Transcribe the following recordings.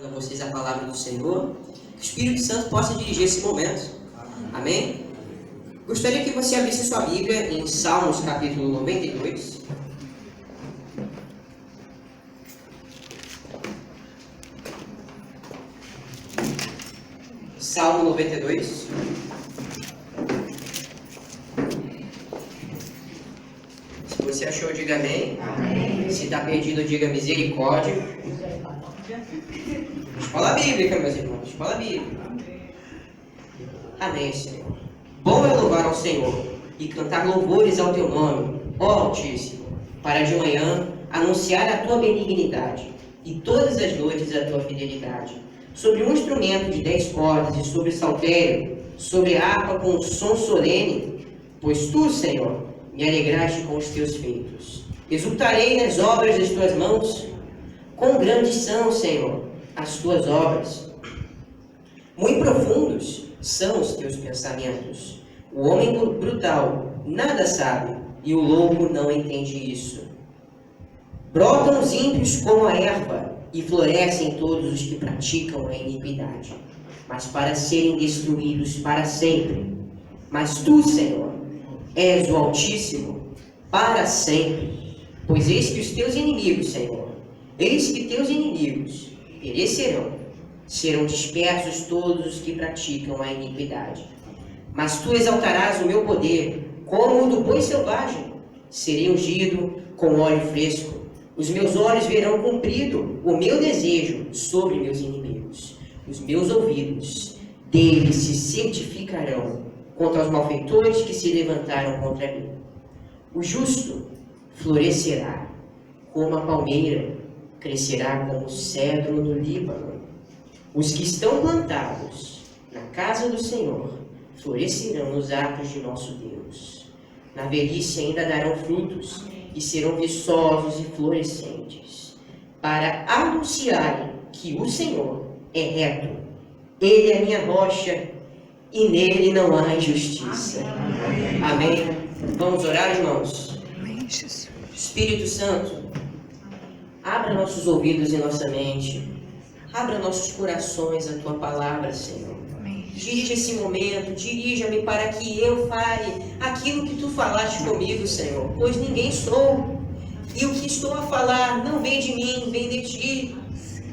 A vocês a palavra do Senhor, que o Espírito Santo possa dirigir esse momento. Amém? Gostaria que você abrisse sua Bíblia em Salmos capítulo 92. Salmo 92. Se você achou, diga amém. Amém. Se está perdido, diga misericórdia. Escola bíblica, meus irmãos. Escola bíblica. Amém, Senhor. Bom é louvar ao Senhor e cantar louvores ao teu nome, ó Altíssimo, para de manhã anunciar a tua benignidade e todas as noites a tua fidelidade. Sobre um instrumento de 10 cordas e sobre saltério, sobre harpa com som solene, pois tu, Senhor, me alegraste com os teus feitos. Exultarei nas obras das tuas mãos. Quão grandes são, Senhor, as tuas obras. Muito profundos são os teus pensamentos. O homem brutal nada sabe, e o louco não entende isso. Brotam os ímpios como a erva, e florescem todos os que praticam a iniquidade, mas para serem destruídos para sempre. Mas tu, Senhor, és o Altíssimo para sempre. Pois eis que os teus inimigos, Senhor, eis que teus inimigos perecerão, serão dispersos todos os que praticam a iniquidade. Mas tu exaltarás o meu poder, como o do boi selvagem. Serei ungido com óleo fresco. Os meus olhos verão cumprido o meu desejo sobre meus inimigos. Os meus ouvidos deles se certificarão contra os malfeitores que se levantaram contra mim. O justo florescerá como a palmeira, crescerá como o cedro do Líbano. Os que estão plantados na casa do Senhor florescerão nos atos de nosso Deus. Na velhice ainda darão frutos e serão viçosos e florescentes, para anunciarem que o Senhor é reto. Ele é minha rocha e nele não há injustiça. Amém. Vamos orar, irmãos? Espírito Santo, abra nossos ouvidos e nossa mente. Abra nossos corações à tua palavra, Senhor. Dirija esse momento, dirija-me para que eu fale aquilo que tu falaste comigo, Senhor. Pois ninguém sou. E o que estou a falar não vem de mim, vem de ti.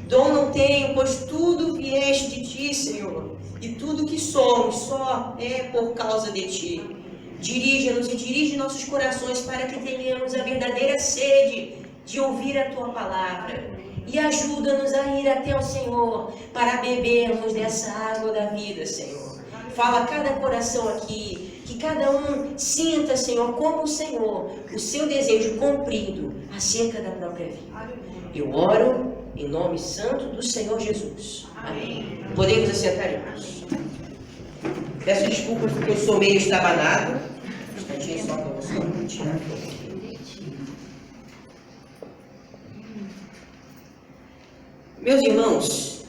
Dom não tenho, pois tudo vieste de ti, Senhor. E tudo que somos só é por causa de ti. Dirija-nos e dirige nossos corações para que tenhamos a verdadeira sede de ouvir a tua palavra. E ajuda-nos a ir até o Senhor para bebermos dessa água da vida, Senhor. Fala a cada coração aqui, que cada um sinta, Senhor, como o Senhor, o seu desejo cumprido acerca da própria vida. Eu oro em nome santo do Senhor Jesus. Amém. Podemos assentar, irmãos. Peço desculpas porque eu sou meio estabanado. Um instantinho só para você tirar. Meus irmãos,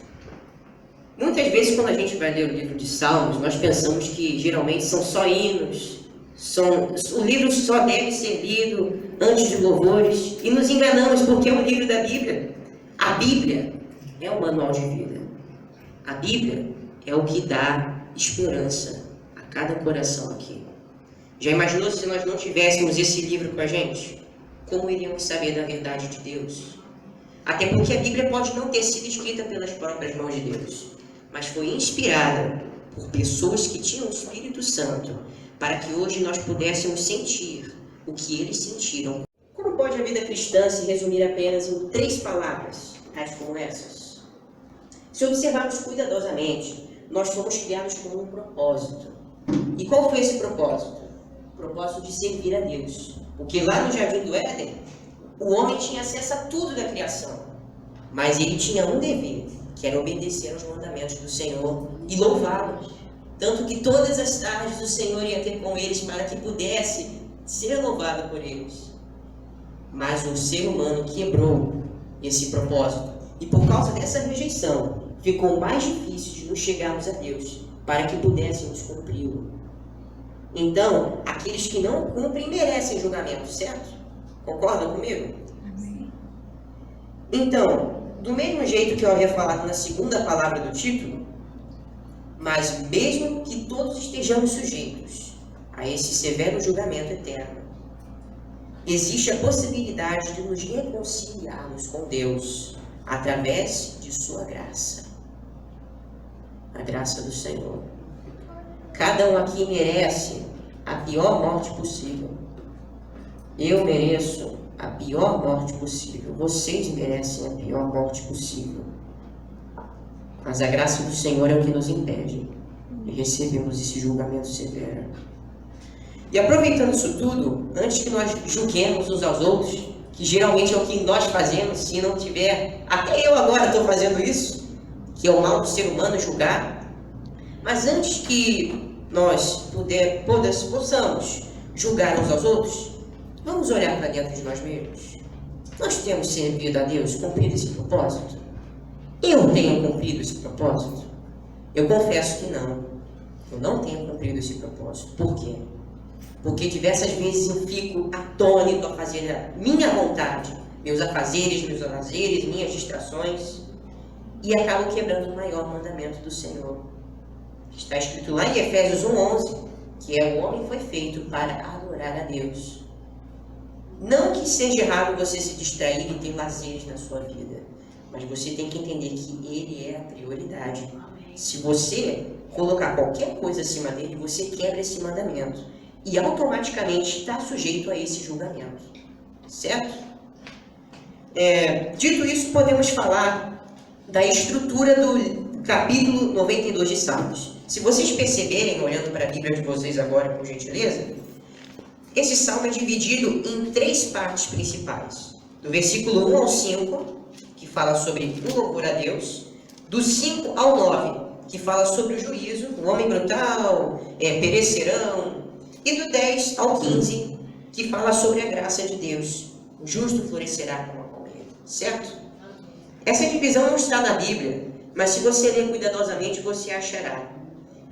muitas vezes quando a gente vai ler o livro de Salmos, nós pensamos que geralmente são só hinos, o livro só deve ser lido antes de louvores, e nos enganamos porque é um livro da Bíblia. A Bíblia é o manual de vida. A Bíblia é o que dá esperança a cada coração aqui. Já imaginou se nós não tivéssemos esse livro com a gente? Como iríamos saber da verdade de Deus? Até porque a Bíblia pode não ter sido escrita pelas próprias mãos de Deus, mas foi inspirada por pessoas que tinham o Espírito Santo, para que hoje nós pudéssemos sentir o que eles sentiram. Como pode a vida cristã se resumir apenas em 3 palavras, tais como essas? Se observarmos cuidadosamente, nós fomos criados com um propósito. E qual foi esse propósito? O propósito de servir a Deus. Porque lá no Jardim do Éden, o homem tinha acesso a tudo da criação, mas ele tinha um dever, que era obedecer aos mandamentos do Senhor e louvá-lo. Tanto que todas as tardes o Senhor ia ter com eles para que pudesse ser louvado por eles. Mas o ser humano quebrou esse propósito, e por causa dessa rejeição, ficou mais difícil de nos chegarmos a Deus, para que pudéssemos cumpri-lo. Então, aqueles que não cumprem merecem julgamento, certo? Concordam comigo? Amém. Então, do mesmo jeito que eu havia falado na segunda palavra do título, mas mesmo que todos estejamos sujeitos a esse severo julgamento eterno, existe a possibilidade de nos reconciliarmos com Deus através de sua graça. A graça do Senhor. Cada um aqui merece a pior morte possível. Eu mereço a pior morte possível. Vocês merecem a pior morte possível. Mas a graça do Senhor é o que nos impede de recebermos esse julgamento severo. E aproveitando isso tudo, antes que nós julguemos uns aos outros, que geralmente é o que nós fazemos, se não tiver, até eu agora estou fazendo isso, que é o mal do ser humano julgar, mas antes que nós possamos julgar uns aos outros, vamos olhar para dentro de nós mesmos. Nós temos servido a Deus, cumprido esse propósito? Eu tenho cumprido esse propósito? Eu confesso que não. Eu não tenho cumprido esse propósito. Por quê? Porque diversas vezes eu fico atônito a fazer a minha vontade, meus afazeres, meus lazeres, minhas distrações, e acabo quebrando o maior mandamento do Senhor. Está escrito lá em Efésios 1:11, que é: o homem foi feito para adorar a Deus. Não que seja errado você se distrair e ter lazeres na sua vida, mas você tem que entender que Ele é a prioridade. Se você colocar qualquer coisa acima dele, você quebra esse mandamento e automaticamente está sujeito a esse julgamento. Certo? Dito isso, podemos falar da estrutura do capítulo 92 de Salmos. Se vocês perceberem, olhando para a Bíblia de vocês agora, por gentileza, esse salmo é dividido em 3 partes principais. Do versículo 1 ao 5, que fala sobre o louvor a Deus. Do 5 ao 9, que fala sobre o juízo, o homem brutal, perecerão. E do 10 ao 15, que fala sobre a graça de Deus. O justo florescerá como a palmeira. Certo? Essa divisão não está na Bíblia, mas se você ler cuidadosamente, você achará.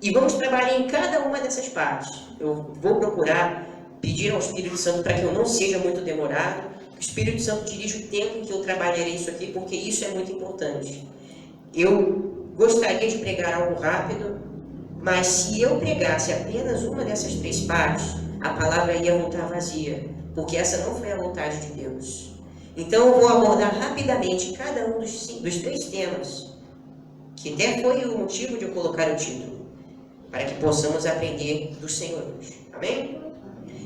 E vamos trabalhar em cada uma dessas partes. Eu vou procurar pedir ao Espírito Santo para que eu não seja muito demorado, que o Espírito Santo dirija o tempo em que eu trabalharei isso aqui, porque isso é muito importante. Eu gostaria de pregar algo rápido, mas se eu pregasse apenas uma dessas 3 partes, a palavra ia voltar vazia, porque essa não foi a vontade de Deus. Então eu vou abordar rapidamente cada um dos 3 temas, que até foi o motivo de eu colocar o título, para que possamos aprender do Senhor hoje. Amém?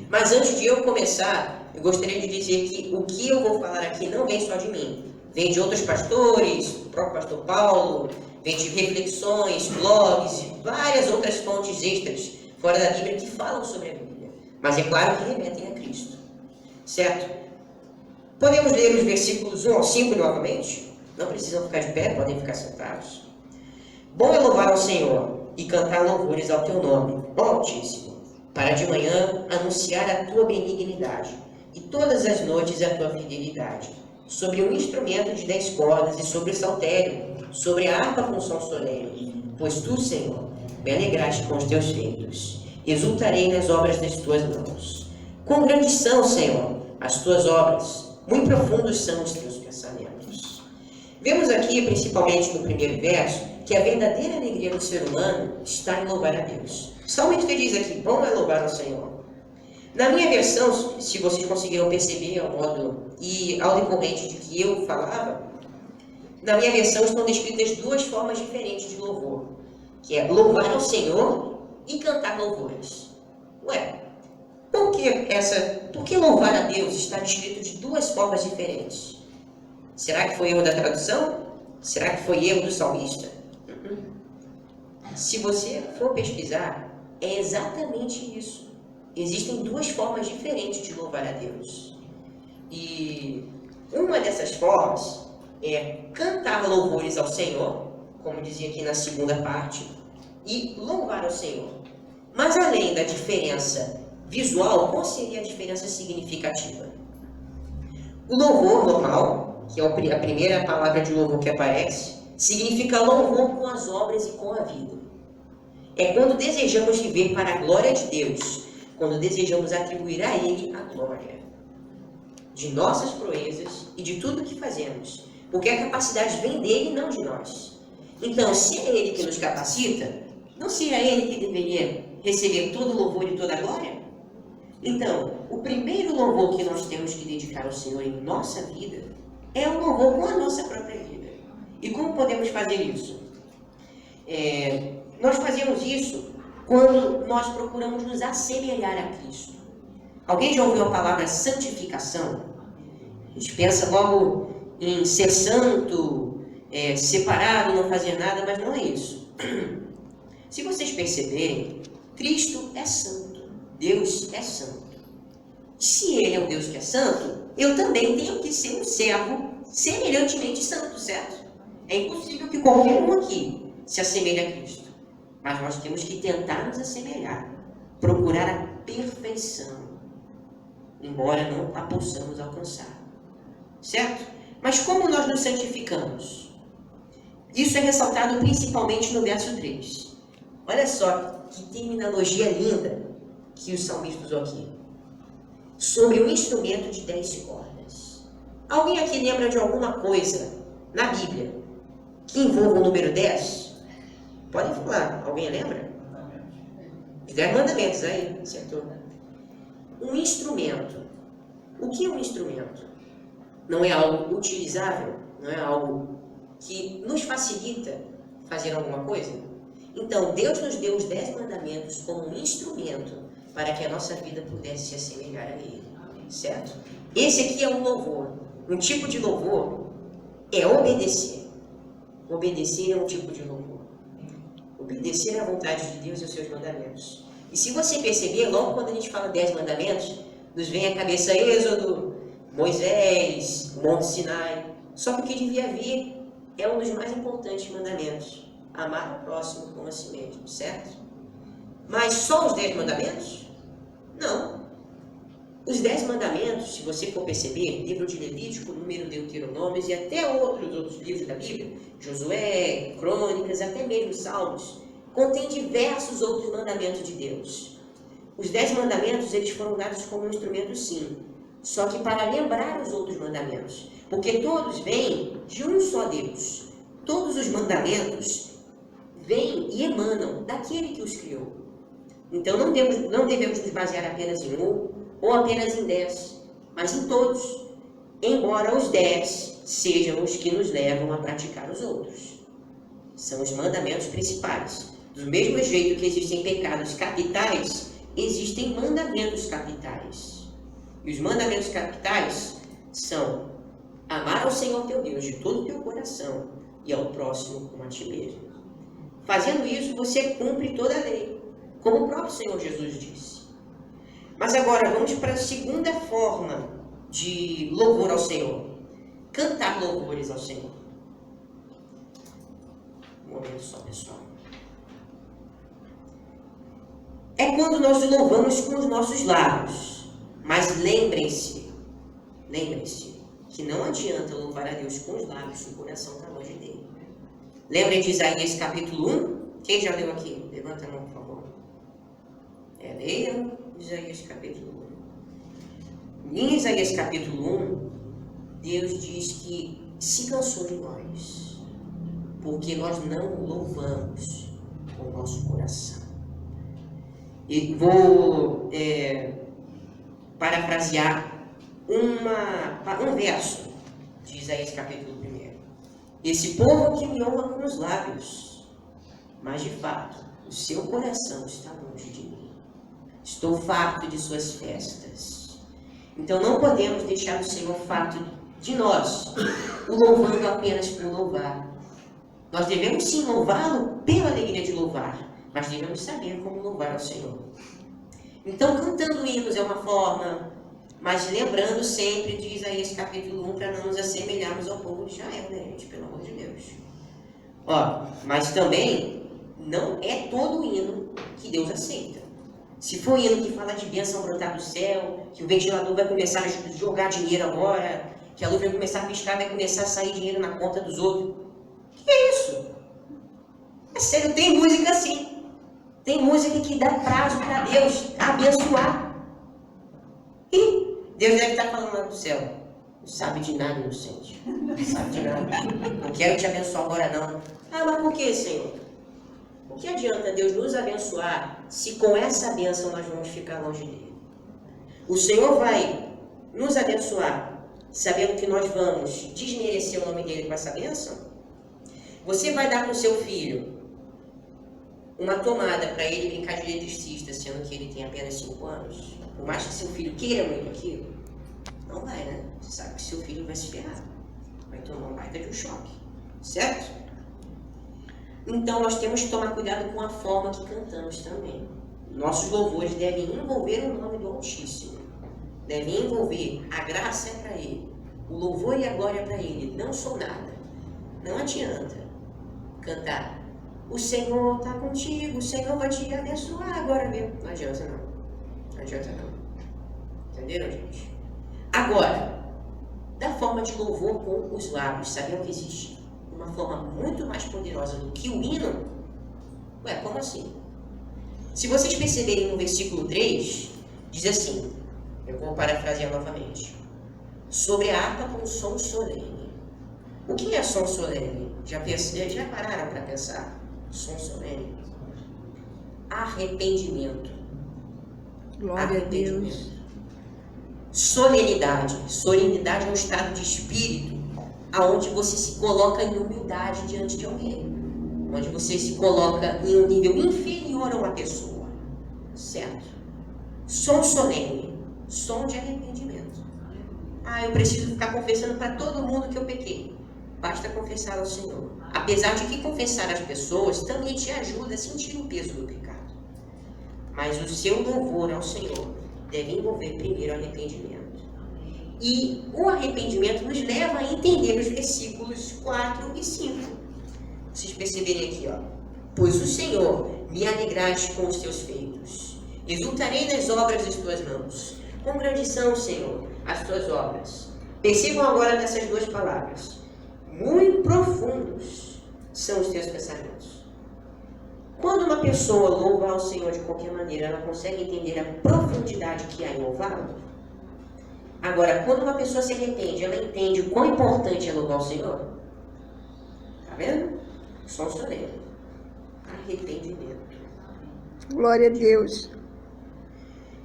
Mas antes de eu começar, eu gostaria de dizer que o que eu vou falar aqui não vem só de mim. Vem de outros pastores, o próprio pastor Paulo, vem de reflexões, blogs e várias outras fontes extras fora da Bíblia que falam sobre a Bíblia. Mas é claro que remetem a Cristo. Certo? Podemos ler os versículos 1 ao 5 novamente? Não precisam ficar de pé, podem ficar sentados. Bom é louvar ao Senhor e cantar louvores ao teu nome, ó Altíssimo, para de manhã anunciar a tua benignidade e todas as noites a tua fidelidade, sobre um instrumento de 10 cordas e sobre o saltério, sobre a harpa com som solene, pois tu, Senhor, me alegraste com os teus feitos, exultarei nas obras das tuas mãos. Quão grandes são, Senhor, as tuas obras, muito profundos são os teus pensamentos. Vemos aqui, principalmente no primeiro verso, que a verdadeira alegria do ser humano está em louvar a Deus. O salmista diz aqui: bom é louvar ao Senhor. Na minha versão, se vocês conseguiram perceber ao modo e ao decorrente de que eu falava, na minha versão estão descritas 2 formas diferentes de louvor, que é louvar ao Senhor e cantar louvores. Ué, por que louvar a Deus está descrito de 2 formas diferentes? Será que foi erro da tradução? Será que foi erro do salmista? Se você for pesquisar, é exatamente isso. Existem 2 formas diferentes de louvar a Deus. E uma dessas formas é cantar louvores ao Senhor, como dizia aqui na segunda parte, e louvar ao Senhor. Mas além da diferença visual, qual seria a diferença significativa? O louvor normal, que é a primeira palavra de louvor que aparece, significa louvor com as obras e com a vida. É quando desejamos viver para a glória de Deus, quando desejamos atribuir a Ele a glória de nossas proezas e de tudo o que fazemos, Porque a capacidade vem dele e não de nós. Então, se é ele que nos capacita, não seria ele que deveria receber todo o louvor e toda a glória? Então, o primeiro louvor que nós temos que dedicar ao Senhor em nossa vida é o louvor com a nossa própria vida. E como podemos fazer isso? Nós fazemos isso quando nós procuramos nos assemelhar a Cristo. Alguém já ouviu a palavra santificação? A gente pensa logo em ser santo, separado, não fazer nada, mas não é isso. Se vocês perceberem, Cristo é santo, Deus é santo. Se Ele é um Deus que é santo, eu também tenho que ser um servo semelhantemente santo, certo? É impossível que qualquer um aqui se assemelhe a Cristo. Mas nós temos que tentar nos assemelhar, procurar a perfeição, embora não a possamos alcançar. Certo? Mas como nós nos santificamos? Isso é ressaltado principalmente no verso 3. Olha só que terminologia linda que o salmista usou aqui. Sobre um instrumento de 10 cordas. Alguém aqui lembra de alguma coisa na Bíblia que envolva o número 10? Pode falar. Alguém lembra? Os 10 mandamentos, aí, acertou. Um instrumento. O que é um instrumento? Não é algo utilizável? Não é algo que nos facilita fazer alguma coisa? Então, Deus nos deu os 10 mandamentos como um instrumento para que a nossa vida pudesse se assemelhar a Ele. Certo? Esse aqui é um louvor. Um tipo de louvor é obedecer. Obedecer é um tipo de louvor. Obedecer à vontade de Deus e aos seus mandamentos. E se você perceber, logo quando a gente fala 10 mandamentos, nos vem à cabeça Êxodo, Moisés, Monte Sinai. Só que o que devia vir é um dos mais importantes mandamentos. Amar o próximo como a si mesmo, certo? Mas só os 10 mandamentos? Não. Os 10 mandamentos, se você for perceber, livro de Levítico, Número, Deuteronômios e até outros livros da Bíblia, Josué, Crônicas, até mesmo Salmos, contém diversos outros mandamentos de Deus. Os 10 mandamentos, eles foram dados como um instrumento, sim, só que para lembrar os outros mandamentos, porque todos vêm de um só Deus. Todos os mandamentos vêm e emanam daquele que os criou. Então não devemos nos basear apenas em um ou apenas em 10, mas em todos, embora os 10 sejam os que nos levam a praticar os outros. São os mandamentos principais. Do mesmo jeito que existem pecados capitais, existem mandamentos capitais. E os mandamentos capitais são amar ao Senhor teu Deus de todo o teu coração e ao próximo como a ti mesmo. Fazendo isso, você cumpre toda a lei, como o próprio Senhor Jesus disse. Mas agora, vamos para a segunda forma de louvor ao Senhor. Cantar louvores ao Senhor. Um momento só, pessoal. É quando nós o louvamos com os nossos lábios. Mas lembrem-se que não adianta louvar a Deus com os lábios se o coração está longe dele. Lembrem de Isaías capítulo 1? Quem já leu aqui? Levanta a mão, por favor. Leia Isaías capítulo 1. Em Isaías capítulo 1, Deus diz que se cansou de nós, porque nós não louvamos com o nosso coração. E vou parafrasear um verso de Isaías capítulo 1. Esse povo que me honra com os lábios, mas de fato o seu coração está longe de mim. Estou farto de suas festas. Então não podemos deixar o Senhor farto de nós, o louvando apenas por louvar. Nós devemos sim louvá-lo pela alegria de louvar, mas devemos saber como louvar ao Senhor. Então cantando hinos é uma forma, mas lembrando sempre de Isaías capítulo 1 para não nos assemelharmos ao povo de Israel, né, gente? Pelo amor de Deus. Mas também não é todo hino que Deus aceita. Se for hino que fala de bênção brotar do céu, que o ventilador vai começar a jogar dinheiro agora, que a luz vai começar a piscar, vai começar a sair dinheiro na conta dos outros. Que é isso? É sério, tem música assim. Tem música que dá prazo para Deus abençoar. E Deus deve estar falando lá do céu. Não sabe de nada, inocente. Não sabe de nada. Não quero te abençoar agora, não. Ah, mas por que, Senhor? O que adianta Deus nos abençoar se com essa bênção nós vamos ficar longe dele? O Senhor vai nos abençoar sabendo que nós vamos desmerecer o nome dele com essa bênção? Você vai dar para o seu filho uma tomada para ele brincar de eletricista, sendo que ele tem apenas 5 anos? Por mais que seu filho queira muito aquilo, não vai, né? Você sabe que seu filho vai se ferrar. Vai tomar um baita de um choque. Certo? Então nós temos que tomar cuidado com a forma que cantamos também. Nossos louvores devem envolver o nome do Altíssimo. Devem envolver a graça é para Ele. O louvor e a glória é para Ele. Não sou nada. Não adianta cantar. O Senhor está contigo, o Senhor vai te abençoar agora mesmo. Não adianta não. Não adianta não. Entenderam, gente? Agora, da forma de louvor com os lábios, sabiam que existe uma forma muito mais poderosa do que o hino? Ué, como assim? Se vocês perceberem no versículo 3, diz assim, eu vou parafrasear novamente, sobre a harpa com som solene. O que é som solene? Já pararam para pensar? Som solene? Arrependimento. Glória a Deus. Solenidade. Solenidade é um estado de espírito onde você se coloca em humildade diante de alguém. Onde você se coloca em um nível inferior a uma pessoa. Certo? Som solene. Som de arrependimento. Ah, eu preciso ficar confessando para todo mundo que eu pequei. Basta confessar ao Senhor. Apesar de que confessar às pessoas também te ajuda a sentir o peso do pecado. Mas o seu louvor ao Senhor deve envolver primeiro o arrependimento. E o arrependimento nos leva a entender os versículos 4 e 5. Vocês perceberem aqui, ó. Pois o Senhor me alegraste com os teus feitos. Exultarei nas obras das tuas mãos. Com grande são, Senhor, as tuas obras. Percebam agora nessas duas palavras. Muito profundos são os teus pensamentos. Quando uma pessoa louva ao Senhor de qualquer maneira, ela consegue entender a profundidade que há em louvá-lo? Agora, quando uma pessoa se arrepende, ela entende o quão importante é louvar o Senhor? Tá vendo? Som solene. Arrependimento. Glória a Deus.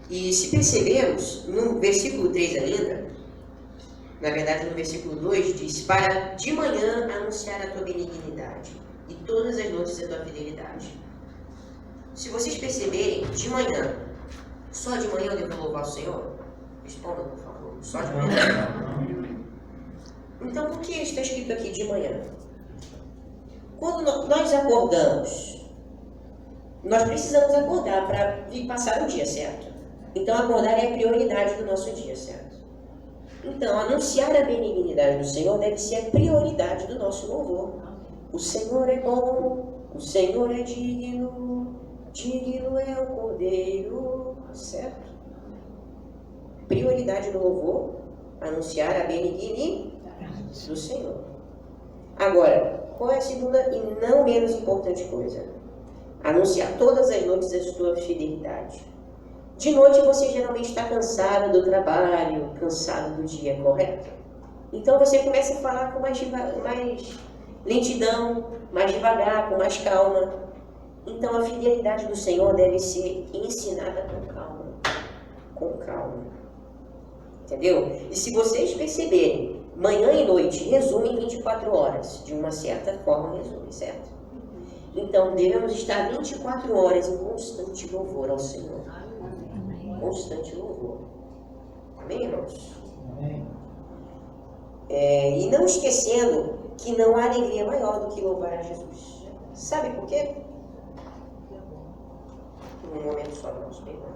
E se percebermos, no versículo 3 ainda, na verdade no versículo 2, diz, para de manhã anunciar a tua benignidade e todas as noites a tua fidelidade. Se vocês perceberem, de manhã, só de manhã eu devo louvar o Senhor? Respondam, por favor. Só de manhã? Então, por que está escrito aqui de manhã? Quando nós acordamos, nós precisamos acordar para ir passar o dia, certo? Então, acordar é a prioridade do nosso dia, certo? Então, anunciar a benignidade do Senhor deve ser a prioridade do nosso louvor. O Senhor é bom, o Senhor é digno, digno é o Cordeiro, certo? Prioridade do louvor, anunciar a benignidade do Senhor. Agora, qual é a segunda e não menos importante coisa? Anunciar todas as noites a sua fidelidade. De noite você geralmente está cansado do trabalho, cansado do dia, correto? Então você começa a falar com mais lentidão, mais devagar, com mais calma. Então a fidelidade do Senhor deve ser ensinada com calma. Com calma. Entendeu? E se vocês perceberem, manhã e noite resumem 24 horas. De uma certa forma resumem, certo? Então devemos estar 24 horas em constante louvor ao Senhor. Constante louvor. Amém, irmãos? Amém. E não esquecendo que não há alegria maior do que louvar a Jesus. Sabe por quê? Um momento só, irmãos, perdão.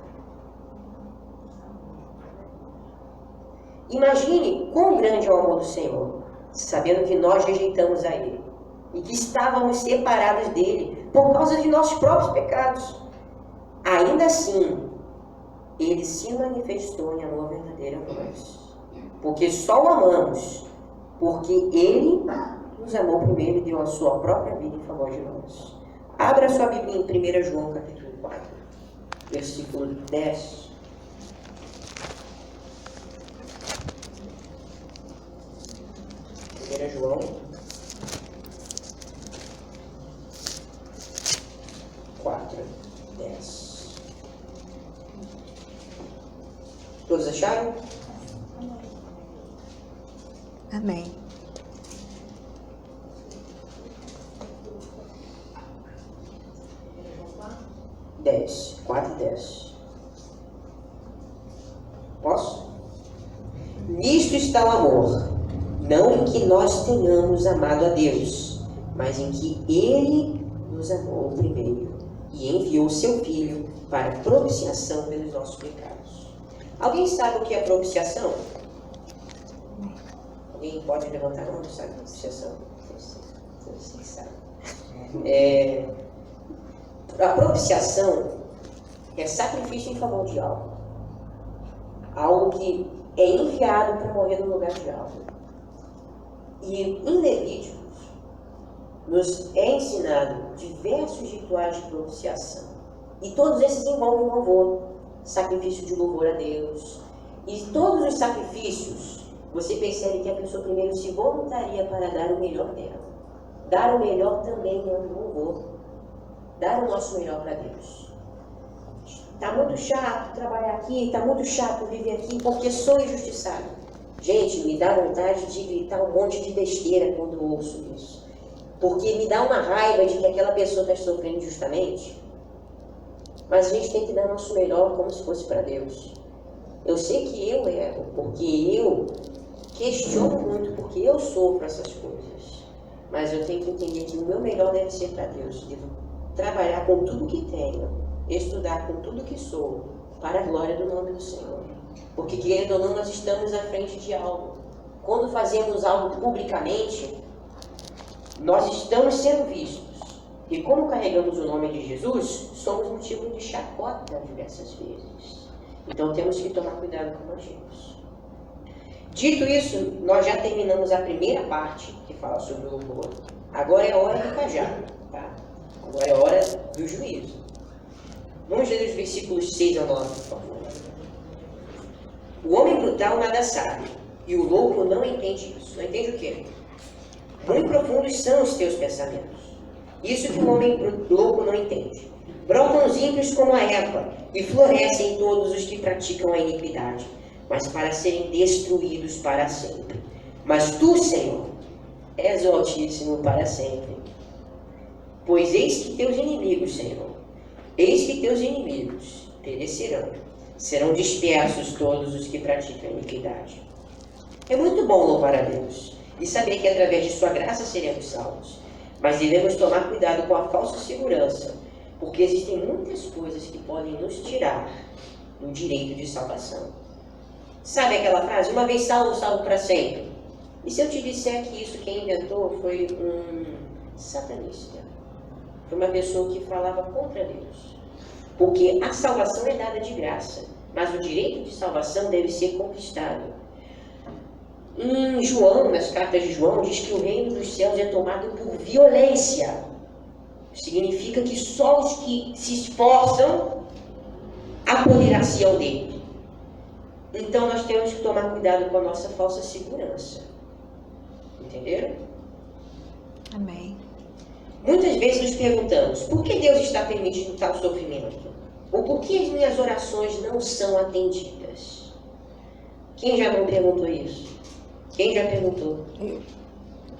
Imagine quão grande é o amor do Senhor, sabendo que nós rejeitamos a Ele e que estávamos separados dele por causa de nossos próprios pecados. Ainda assim, Ele se manifestou em amor verdadeiro a nós, porque só o amamos, porque Ele nos amou primeiro e deu a sua própria vida em favor de nós. Abra sua Bíblia em 1 João capítulo 4, versículo 10. a João. 4:10. Todos acharam? Amém. Dez. 4:10. Posso? Nisto está o amor, não em que nós tenhamos amado a Deus, mas em que Ele nos amou primeiro e enviou seu Filho para propiciação pelos nossos pecados. Alguém sabe o que é propiciação? Alguém pode levantar a mão? Não sabe o que é propiciação? Você sabe. A propiciação é sacrifício em favor de algo. Algo que é enviado para morrer no lugar de algo. E em Levíticos nos é ensinado diversos rituais de propiciação. E todos esses envolvem louvor, sacrifício de louvor a Deus. E todos os sacrifícios, você percebe que a pessoa primeiro se voluntaria para dar o melhor dela. Dar o melhor também é um louvor. Dar o nosso melhor para Deus. Está muito chato trabalhar aqui, está muito chato viver aqui porque sou injustiçado. Gente, me dá vontade de gritar um monte de besteira quando ouço isso. Porque me dá uma raiva de que aquela pessoa está sofrendo injustamente. Mas a gente tem que dar o nosso melhor como se fosse para Deus. Eu sei que eu erro, porque eu questiono muito, porque eu sofro essas coisas. Mas eu tenho que entender que o meu melhor deve ser para Deus. Devo trabalhar com tudo que tenho, estudar com tudo que sou, para a glória do nome do Senhor. Porque, querendo ou não, nós estamos à frente de algo. Quando fazemos algo publicamente, nós estamos sendo vistos. E como carregamos o nome de Jesus, somos motivo de chacota diversas vezes. Então temos que tomar cuidado como agimos. Dito isso, nós já terminamos a primeira parte que fala sobre o louvor. Agora é a hora do cajado, tá? Agora é a hora do juízo. Vamos ler os versículos 6 a 9, por favor. O homem brutal nada sabe, e o louco não entende isso. Não entende o quê? Muito profundos são os teus pensamentos. Isso que o homem louco não entende. Brotam os ímpios como a erva, e florescem todos os que praticam a iniquidade, mas para serem destruídos para sempre. Mas tu, Senhor, és o Altíssimo para sempre. Pois eis que teus inimigos, Senhor, eis que teus inimigos perecerão. Serão dispersos todos os que praticam a iniquidade. É muito bom louvar a Deus e saber que através de sua graça seremos salvos. Mas devemos tomar cuidado com a falsa segurança, porque existem muitas coisas que podem nos tirar do direito de salvação. Sabe aquela frase? Uma vez salvo, salvo para sempre. E se eu te disser que isso quem inventou foi um satanista? Foi uma pessoa que falava contra Deus. Porque a salvação é dada de graça, mas o direito de salvação deve ser conquistado. Em João, nas cartas de João, diz que o reino dos céus é tomado por violência. Significa que só os que se esforçam apoderar-se ao dele. Então nós temos que tomar cuidado com a nossa falsa segurança. Entenderam? Amém. Muitas vezes nos perguntamos, por que Deus está permitindo tal sofrimento? Ou por que as minhas orações não são atendidas? Quem já não perguntou isso? Quem já perguntou? Eu.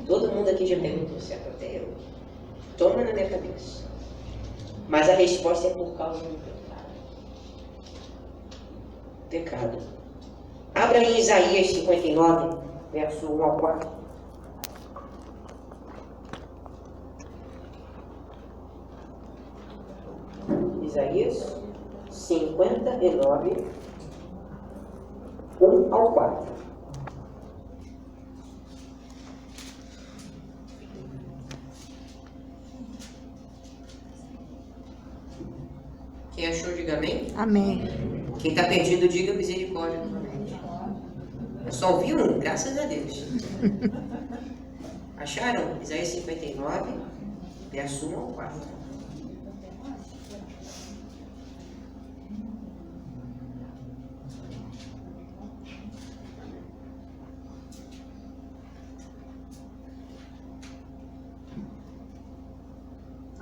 Todo mundo aqui já perguntou, certo? Até eu. Toma na minha cabeça. Mas a resposta é por causa do pecado. Pecado. Abra em Isaías 59, verso 1 ao 4. Isaías 59, 1 ao 4. Quem achou, diga amém. Amém. Quem está perdido, diga misericórdia novamente. Eu só ouvi um, graças a Deus. Acharam? Isaías 59, verso 1 ao 4.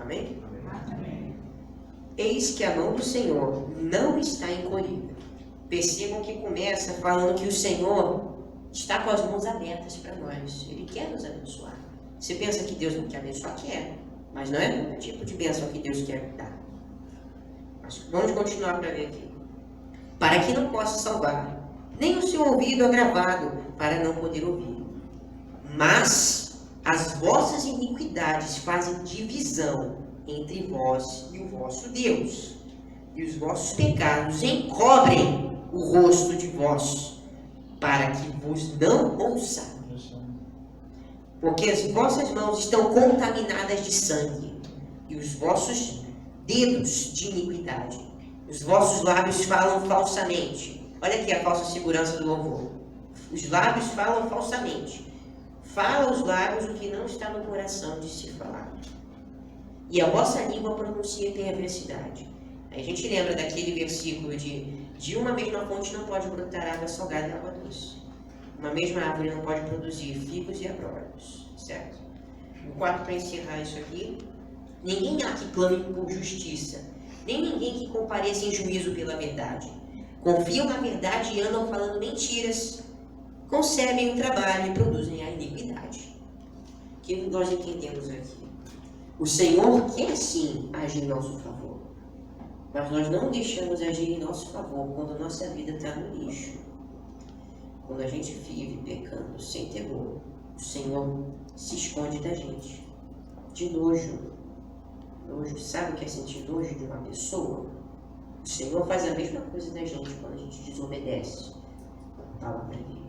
Amém? Amém. Eis que a mão do Senhor não está encolhida. Percebam que começa falando que o Senhor está com as mãos abertas para nós. Ele quer nos abençoar. Você pensa que Deus não quer abençoar? Quer. Mas não é o tipo de bênção que Deus quer dar. Mas vamos continuar para ver aqui. Para que não possa salvar, nem o seu ouvido agravado, para não poder ouvir. Mas as vossas iniquidades fazem divisão entre vós e o vosso Deus. E os vossos pecados encobrem o rosto de vós, para que vos não ouça. Porque as vossas mãos estão contaminadas de sangue, e os vossos dedos de iniquidade. Os vossos lábios falam falsamente. Olha aqui a falsa segurança do louvor. Os lábios falam falsamente. Fala os lábios o que não está no coração de se falar. E a vossa língua pronuncia perversidade. Aí a gente lembra daquele versículo de uma mesma fonte não pode brotar água salgada e água doce. Uma mesma árvore não pode produzir figos e abrolhos. Certo? O quarto, para encerrar isso aqui. Ninguém há que clame por justiça, nem ninguém que compareça em juízo pela verdade. Confiam na verdade e andam falando mentiras, concebem o trabalho e produzem a iniquidade. O que nós entendemos aqui? O Senhor quer sim agir em nosso favor, mas nós não deixamos agir em nosso favor quando a nossa vida está no lixo. Quando a gente vive pecando sem temor, o Senhor se esconde da gente, de nojo. Nojo, sabe o que é sentir nojo de uma pessoa? O Senhor faz a mesma coisa da gente quando a gente desobedece a palavra dele.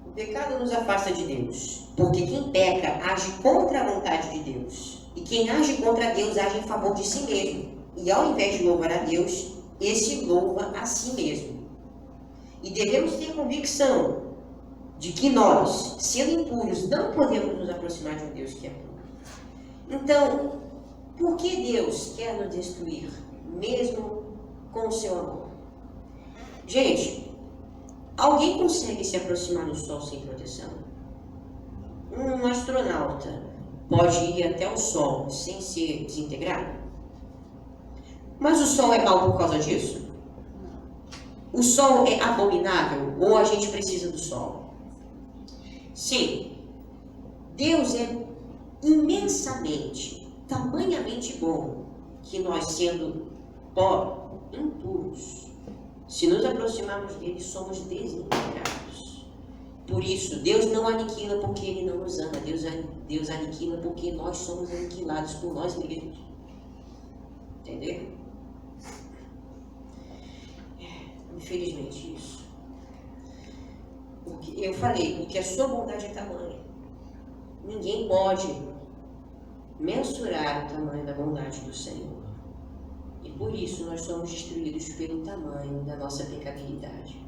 O pecado nos afasta de Deus, porque quem peca age contra a vontade de Deus. E quem age contra Deus age em favor de si mesmo. E ao invés de louvar a Deus, esse louva a si mesmo. E devemos ter convicção de que nós, sendo impuros, não podemos nos aproximar de um Deus que é puro. Então, por que Deus quer nos destruir, mesmo com o seu amor? Gente, alguém consegue se aproximar do Sol sem proteção? Um astronauta pode ir até o Sol sem ser desintegrado? Mas o Sol é mau por causa disso? O Sol é abominável ou a gente precisa do Sol? Sim, Deus é imensamente, tamanhamente bom, que nós, sendo pó, impuros, se nos aproximarmos dele, somos desintegrados. Por isso, Deus não aniquila porque ele não nos ama. Deus aniquila porque nós somos aniquilados por nós mesmos. Entendeu? Infelizmente, isso. Eu falei, porque a sua bondade é tamanha. Ninguém pode mensurar o tamanho da bondade do Senhor. E por isso nós somos destruídos pelo tamanho da nossa pecabilidade.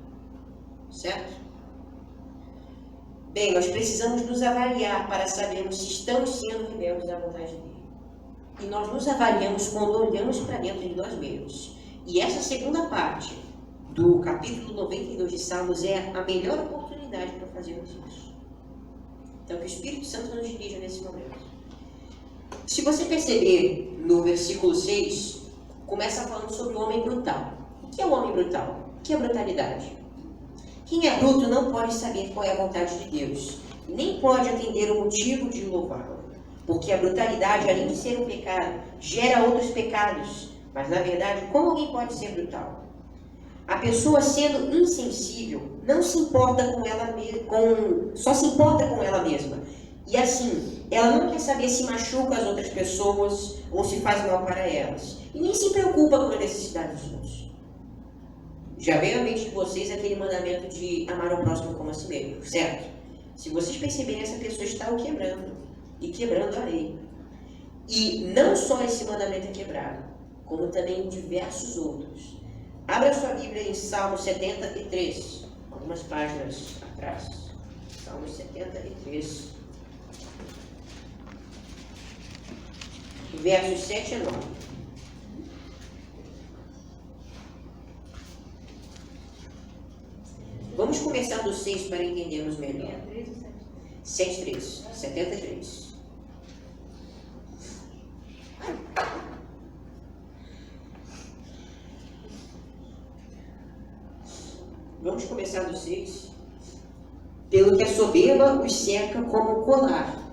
Certo? Bem, nós precisamos nos avaliar para sabermos se estamos sendo rebeldes da vontade dele. E nós nos avaliamos quando olhamos para dentro de nós mesmos. E essa segunda parte do capítulo 92 de Salmos é a melhor oportunidade para fazermos isso. Então, que o Espírito Santo nos dirija nesse momento. Se você perceber, no versículo 6, começa falando sobre o homem brutal. O que é o homem brutal? O que é brutalidade? Quem é bruto não pode saber qual é a vontade de Deus, nem pode atender o motivo de louvá-lo. Porque a brutalidade, além de ser um pecado, gera outros pecados. Mas, na verdade, como alguém pode ser brutal? A pessoa, sendo insensível, não se importa com ela só se importa com ela mesma. E assim, ela não quer saber se machuca as outras pessoas ou se faz mal para elas. E nem se preocupa com a necessidade dos outros. Já veio à mente de vocês aquele mandamento de amar o próximo como a si mesmo, certo? Se vocês perceberem, essa pessoa está o quebrando. E quebrando a lei. E não só esse mandamento é quebrado, como também diversos outros. Abra sua Bíblia em Salmo 73, algumas páginas atrás. Salmo 73, versos 7 a 9. Vamos começar do 6 para entendermos melhor. 7:3, 73. Vamos começar do 6. Pelo que a soberba os cerca como colar.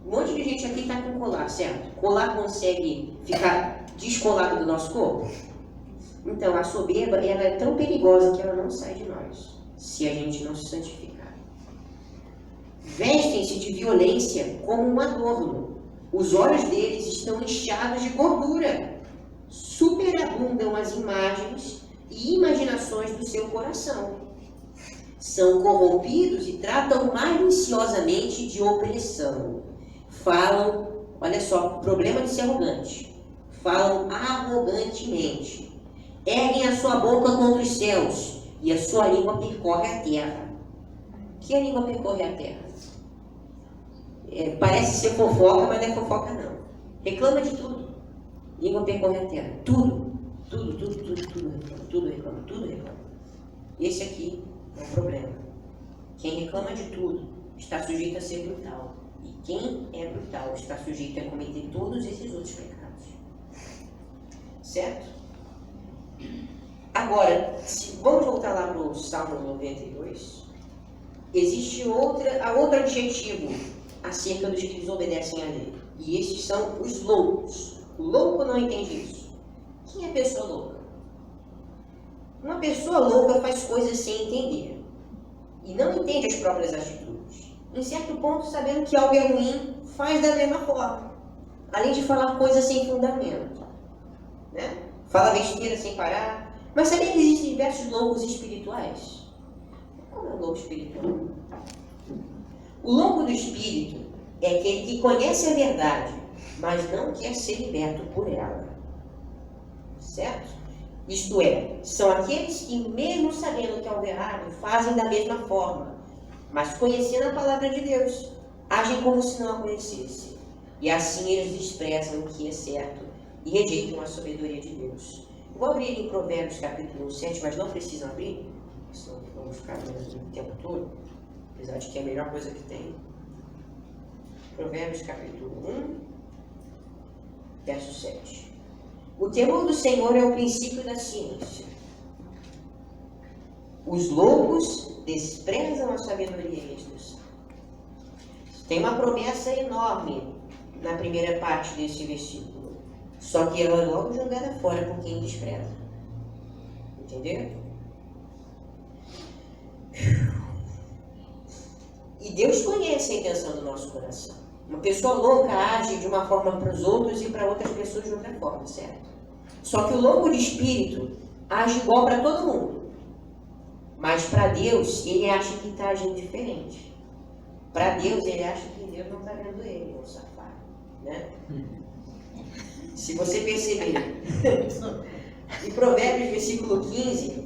Um monte de gente aqui está com colar, certo? Colar consegue ficar descolado do nosso corpo? Então, a soberba ela é tão perigosa que ela não sai de nós, se a gente não se santificar. Vestem-se de violência como um adorno. Os olhos deles estão inchados de gordura. Superabundam as imagens e imaginações do seu coração. São corrompidos e tratam maliciosamente de opressão. Falam, olha só, problema de ser arrogante. Falam arrogantemente. Erguem a sua boca contra os céus e a sua língua percorre a terra. Que a língua percorre a terra? Parece ser fofoca, mas não é fofoca não. Reclama de tudo. Língua percorre a terra. Tudo reclama. Esse aqui é um problema. Quem reclama de tudo está sujeito a ser brutal. E quem é brutal está sujeito a cometer todos esses outros pecados. Certo? Agora, vamos voltar lá para o Salmo 92. Existe outro adjetivo acerca dos que desobedecem à lei. E esses são os loucos. O louco não entende isso. Quem é pessoa louca? Uma pessoa louca faz coisas sem entender. E não entende as próprias atitudes. Em certo ponto, sabendo que algo é ruim, faz da mesma forma. Além de falar coisas sem fundamento. Né? Fala besteira sem parar. Mas sabia que existem diversos loucos espirituais? Como é o louco espiritual? O louco do espírito é aquele que conhece a verdade, mas não quer ser liberto por ela. Certo? Isto é, são aqueles que, mesmo sabendo que é algo errado, fazem da mesma forma, mas conhecendo a palavra de Deus, agem como se não a conhecessem. E assim eles desprezam o que é certo e rejeitam a sabedoria de Deus. Eu vou abrir em Provérbios capítulo 7, mas não precisam abrir, senão vamos ficar lendo o tempo todo, apesar de que é a melhor coisa que tem. Provérbios capítulo 1, verso 7. O temor do Senhor é o princípio da ciência. Os loucos desprezam a sabedoria e a instrução. Tem uma promessa enorme na primeira parte desse versículo. Só que ela é logo jogada fora por quem despreza. Entendeu? E Deus conhece a intenção do nosso coração. Uma pessoa louca age de uma forma para os outros e para outras pessoas de outra forma, certo? Só que o louco de espírito age igual para todo mundo. Mas para Deus, ele acha que está agindo diferente. Para Deus, ele acha que Deus não está vendo ele, o safado. Né? Se você perceber, em Provérbios versículo 15,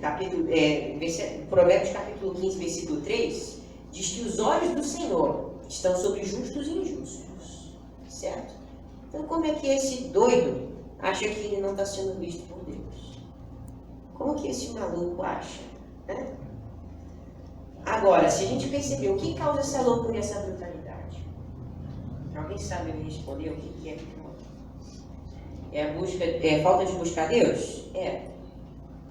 Provérbios capítulo 15, versículo 3, diz que os olhos do Senhor estão sobre justos e injustos. Certo? Então, como é que esse doido acha que ele não está sendo visto por Deus? Como que esse maluco acha? Né? Agora, se a gente perceber o que causa essa loucura e essa brutalidade, alguém sabe me responder o que é que é a falta de buscar Deus? É.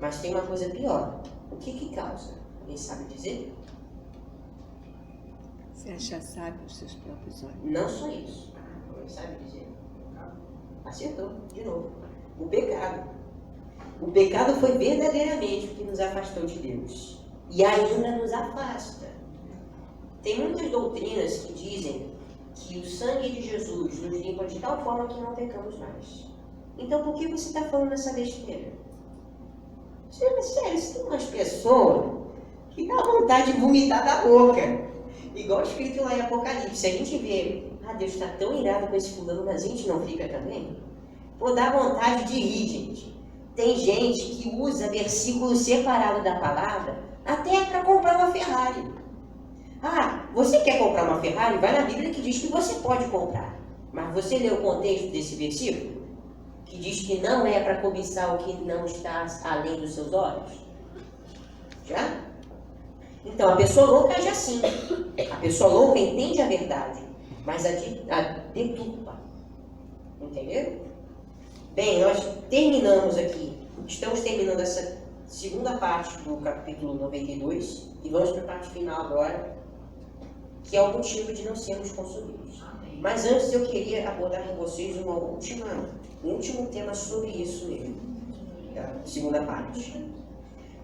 Mas tem uma coisa pior. O que causa? Alguém sabe dizer? Você acha sábio os seus próprios olhos? Não só isso. Alguém sabe dizer? Acertou, de novo. O pecado. O pecado foi verdadeiramente o que nos afastou de Deus. E ainda nos afasta. Tem muitas doutrinas que dizem que o sangue de Jesus nos limpa de tal forma que não pecamos mais. Então por que você está falando essa besteira? Sério, se tem umas pessoas que dá vontade de vomitar da boca. Igual escrito lá em Apocalipse. A gente vê, Deus está tão irado com esse fulano, mas a gente não fica também? Pô, dá vontade de rir, gente. Tem gente que usa versículo separado da palavra até para comprar uma Ferrari. Você quer comprar uma Ferrari? Vai na Bíblia que diz que você pode comprar. Mas você lê o contexto desse versículo? Que diz que não é para cobiçar o que não está além dos seus olhos? Já? Então, a pessoa louca age assim. A pessoa louca entende a verdade, mas a deturpa. Entenderam? Bem, nós terminamos aqui. Estamos terminando essa segunda parte do capítulo 92, e vamos para a parte final agora, que é o motivo de não sermos consumidos. Mas antes eu queria abordar com vocês um último tema sobre isso mesmo, tá? Segunda parte.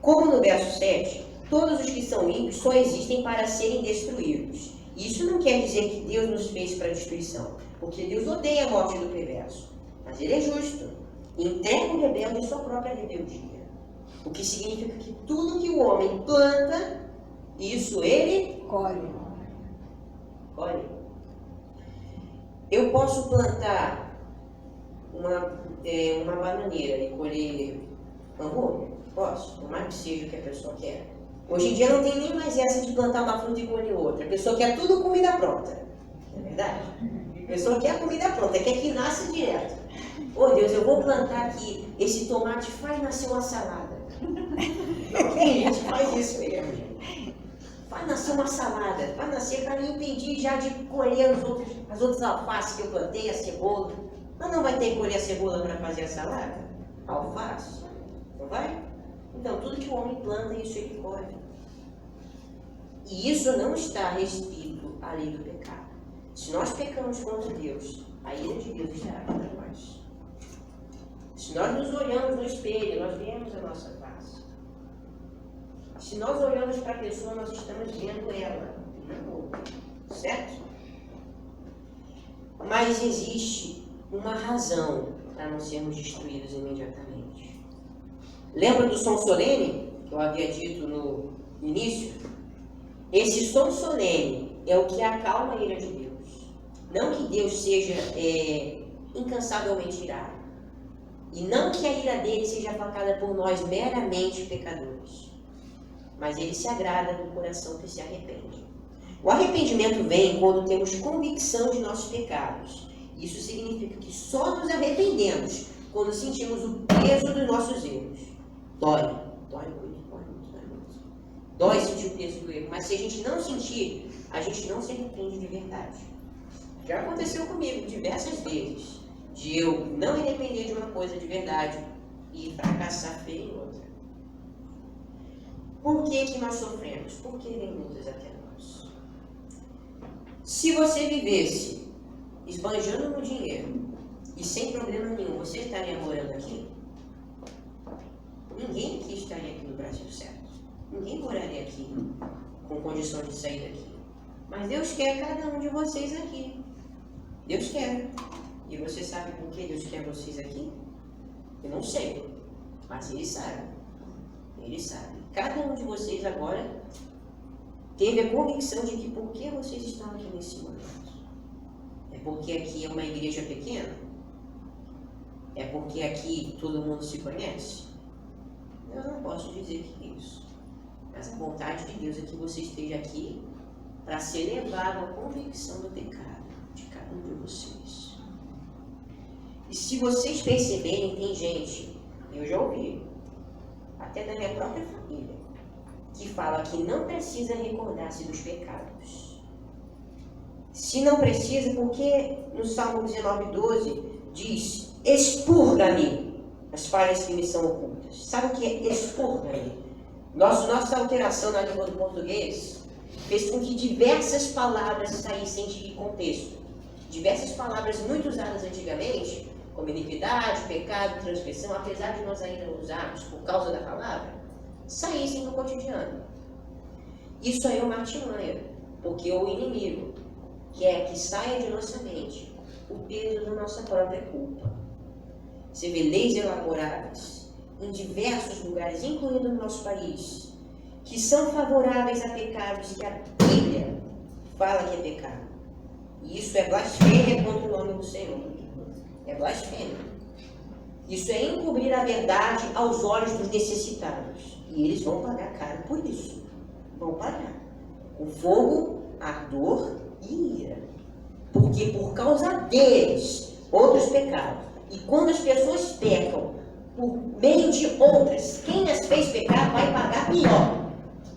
Como no verso 7, todos os que são ímpios só existem para serem destruídos. Isso não quer dizer que Deus nos fez para destruição, porque Deus odeia a morte do perverso, mas Ele é justo e entrega o rebelde em sua própria rebeldia. O que significa que tudo que o homem planta, isso ele Colhe. colhe. Eu posso plantar uma bananeira e colher hambúrguer? Posso, por mais que seja o que a pessoa quer. Hoje em dia não tem nem mais essa de plantar uma fruta e colher outra. A pessoa quer tudo comida pronta. Não é verdade? A pessoa quer comida pronta, quer que nasça direto. Oh Deus, eu vou plantar aqui, esse tomate faz nascer uma salada. Tem gente que faz isso mesmo, gente. Vai nascer uma salada, vai nascer para me impedir já de colher as outras alfaces que eu plantei, a cebola. Mas não vai ter que colher a cebola para fazer a salada? A alface? Não vai? Então, tudo que o homem planta, isso ele colhe. E isso não está restrito à lei do pecado. Se nós pecamos contra Deus, a ira de Deus estará contra nós. Se nós nos olhamos no espelho, nós vemos a nossa face. Se nós olhamos para a pessoa, nós estamos vendo ela, certo? Mas existe uma razão para não sermos destruídos imediatamente. Lembra do som solene, que eu havia dito no início? Esse som solene é o que acalma a ira de Deus. Não que Deus seja incansavelmente irado. E não que a ira dele seja aplacada por nós meramente pecadores. Mas ele se agrada no coração que se arrepende. O arrependimento vem quando temos convicção de nossos pecados. Isso significa que só nos arrependemos quando sentimos o peso dos nossos erros. Dói muito. Dói sentir o peso do erro, mas se a gente não sentir, a gente não se arrepende de verdade. Já aconteceu comigo diversas vezes, de eu não me arrepender de uma coisa de verdade e fracassar feio em outra. Por que nós sofremos? Por que vem lutas até nós? Se você vivesse esbanjando no dinheiro e sem problema nenhum, você estaria morando aqui? Ninguém aqui estaria aqui no Brasil, certo? Ninguém moraria aqui com condição de sair daqui. Mas Deus quer cada um de vocês aqui. Deus quer. E você sabe por que Deus quer vocês aqui? Eu não sei, mas Ele sabe. Ele sabe. Cada um de vocês agora teve a convicção de que por que vocês estão aqui nesse momento? É porque aqui é uma igreja pequena? É porque aqui todo mundo se conhece? Eu não posso dizer que é isso. Mas a vontade de Deus é que você esteja aqui para ser levado à convicção do pecado de cada um de vocês. E se vocês perceberem, tem gente, eu já ouvi, até da minha própria família, que fala que não precisa recordar-se dos pecados. Se não precisa, porque no Salmo 19:12 diz: expurga-me as falhas que me são ocultas. Sabe o que é expurga-me? Nossa alteração na língua do português fez com que diversas palavras saíssem de contexto. Diversas palavras muito usadas antigamente, como iniquidade, pecado, transgressão, apesar de nós ainda usarmos por causa da palavra, saíssem do cotidiano. Isso aí é uma artimanha, porque o inimigo quer que saia de nossa mente o peso da nossa própria culpa. Você vê leis elaboradas em diversos lugares, incluindo no nosso país, que são favoráveis a pecados que a Bíblia fala que é pecado. E isso é blasfêmia contra o nome do Senhor. É blasfêmia. Isso é encobrir a verdade aos olhos dos necessitados. E eles vão pagar caro por isso. Vão pagar. Com fogo, ardor e ira. Porque por causa deles, outros pecaram. E quando as pessoas pecam por meio de outras, quem as fez pecar vai pagar pior.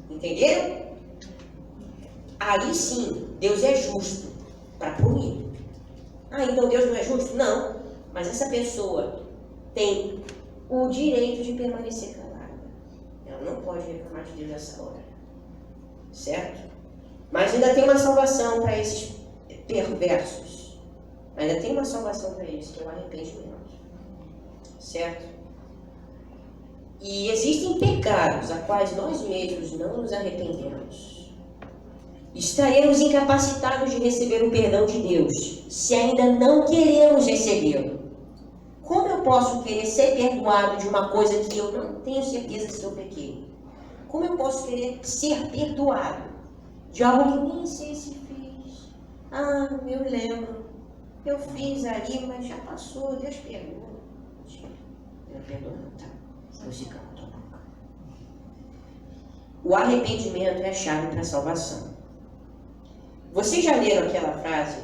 Entenderam? Aí sim, Deus é justo para punir. Ah, então Deus não é justo? Não. Mas essa pessoa tem o direito de permanecer calada. pecado, não pode reclamar de Deus nessa hora. Certo? Mas ainda tem uma salvação para esses perversos. Ainda tem uma salvação para eles, que é o arrependimento. Certo? E existem pecados a quais nós mesmos não nos arrependemos. Estaremos incapacitados de receber o perdão de Deus se ainda não queremos recebê-lo. Como eu posso querer ser perdoado de uma coisa que eu não tenho certeza se eu pequei? Como eu posso querer ser perdoado de algo que nem sei se fiz? Ah, eu lembro. Eu fiz ali, mas já passou. Deus perdoa. Deus perdoa, não, tá? Você cala a tua boca. O arrependimento é a chave para a salvação. Vocês já leram aquela frase?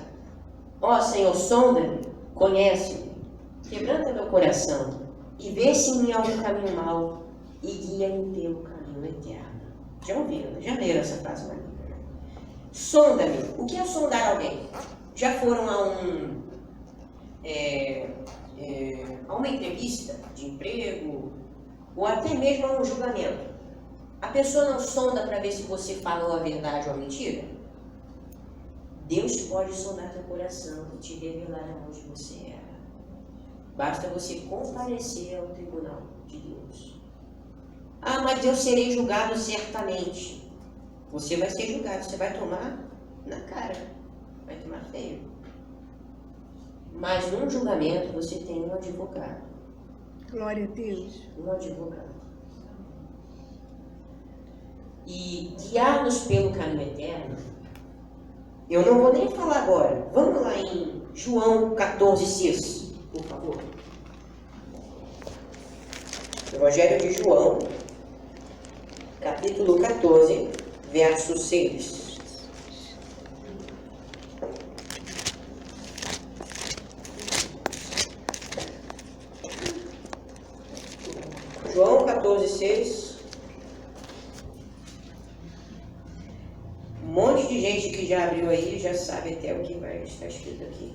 Ó Senhor, sonda-me, conhece-me, quebranta meu coração e vê se em mim há algum caminho mau e guia-me pelo caminho eterno. Já ouviram? Já leram essa frase maligna? Sonda-me. O que é sondar alguém? Já foram a uma entrevista de emprego ou até mesmo a um julgamento? A pessoa não sonda para ver se você falou a verdade ou a mentira? Deus pode sondar teu coração e te revelar aonde você era. Basta você comparecer ao tribunal de Deus. Ah, mas eu serei julgado certamente. Você vai ser julgado, você vai tomar na cara, vai tomar feio. Mas num julgamento você tem um advogado. Glória a Deus. Um advogado. E guiar-nos pelo caminho eterno, eu não vou nem falar agora. Vamos lá em João 14,6, por favor. Evangelho de João, capítulo 14, verso 6. João 14,6. Um monte de gente que já abriu aí já sabe até o que vai estar escrito aqui.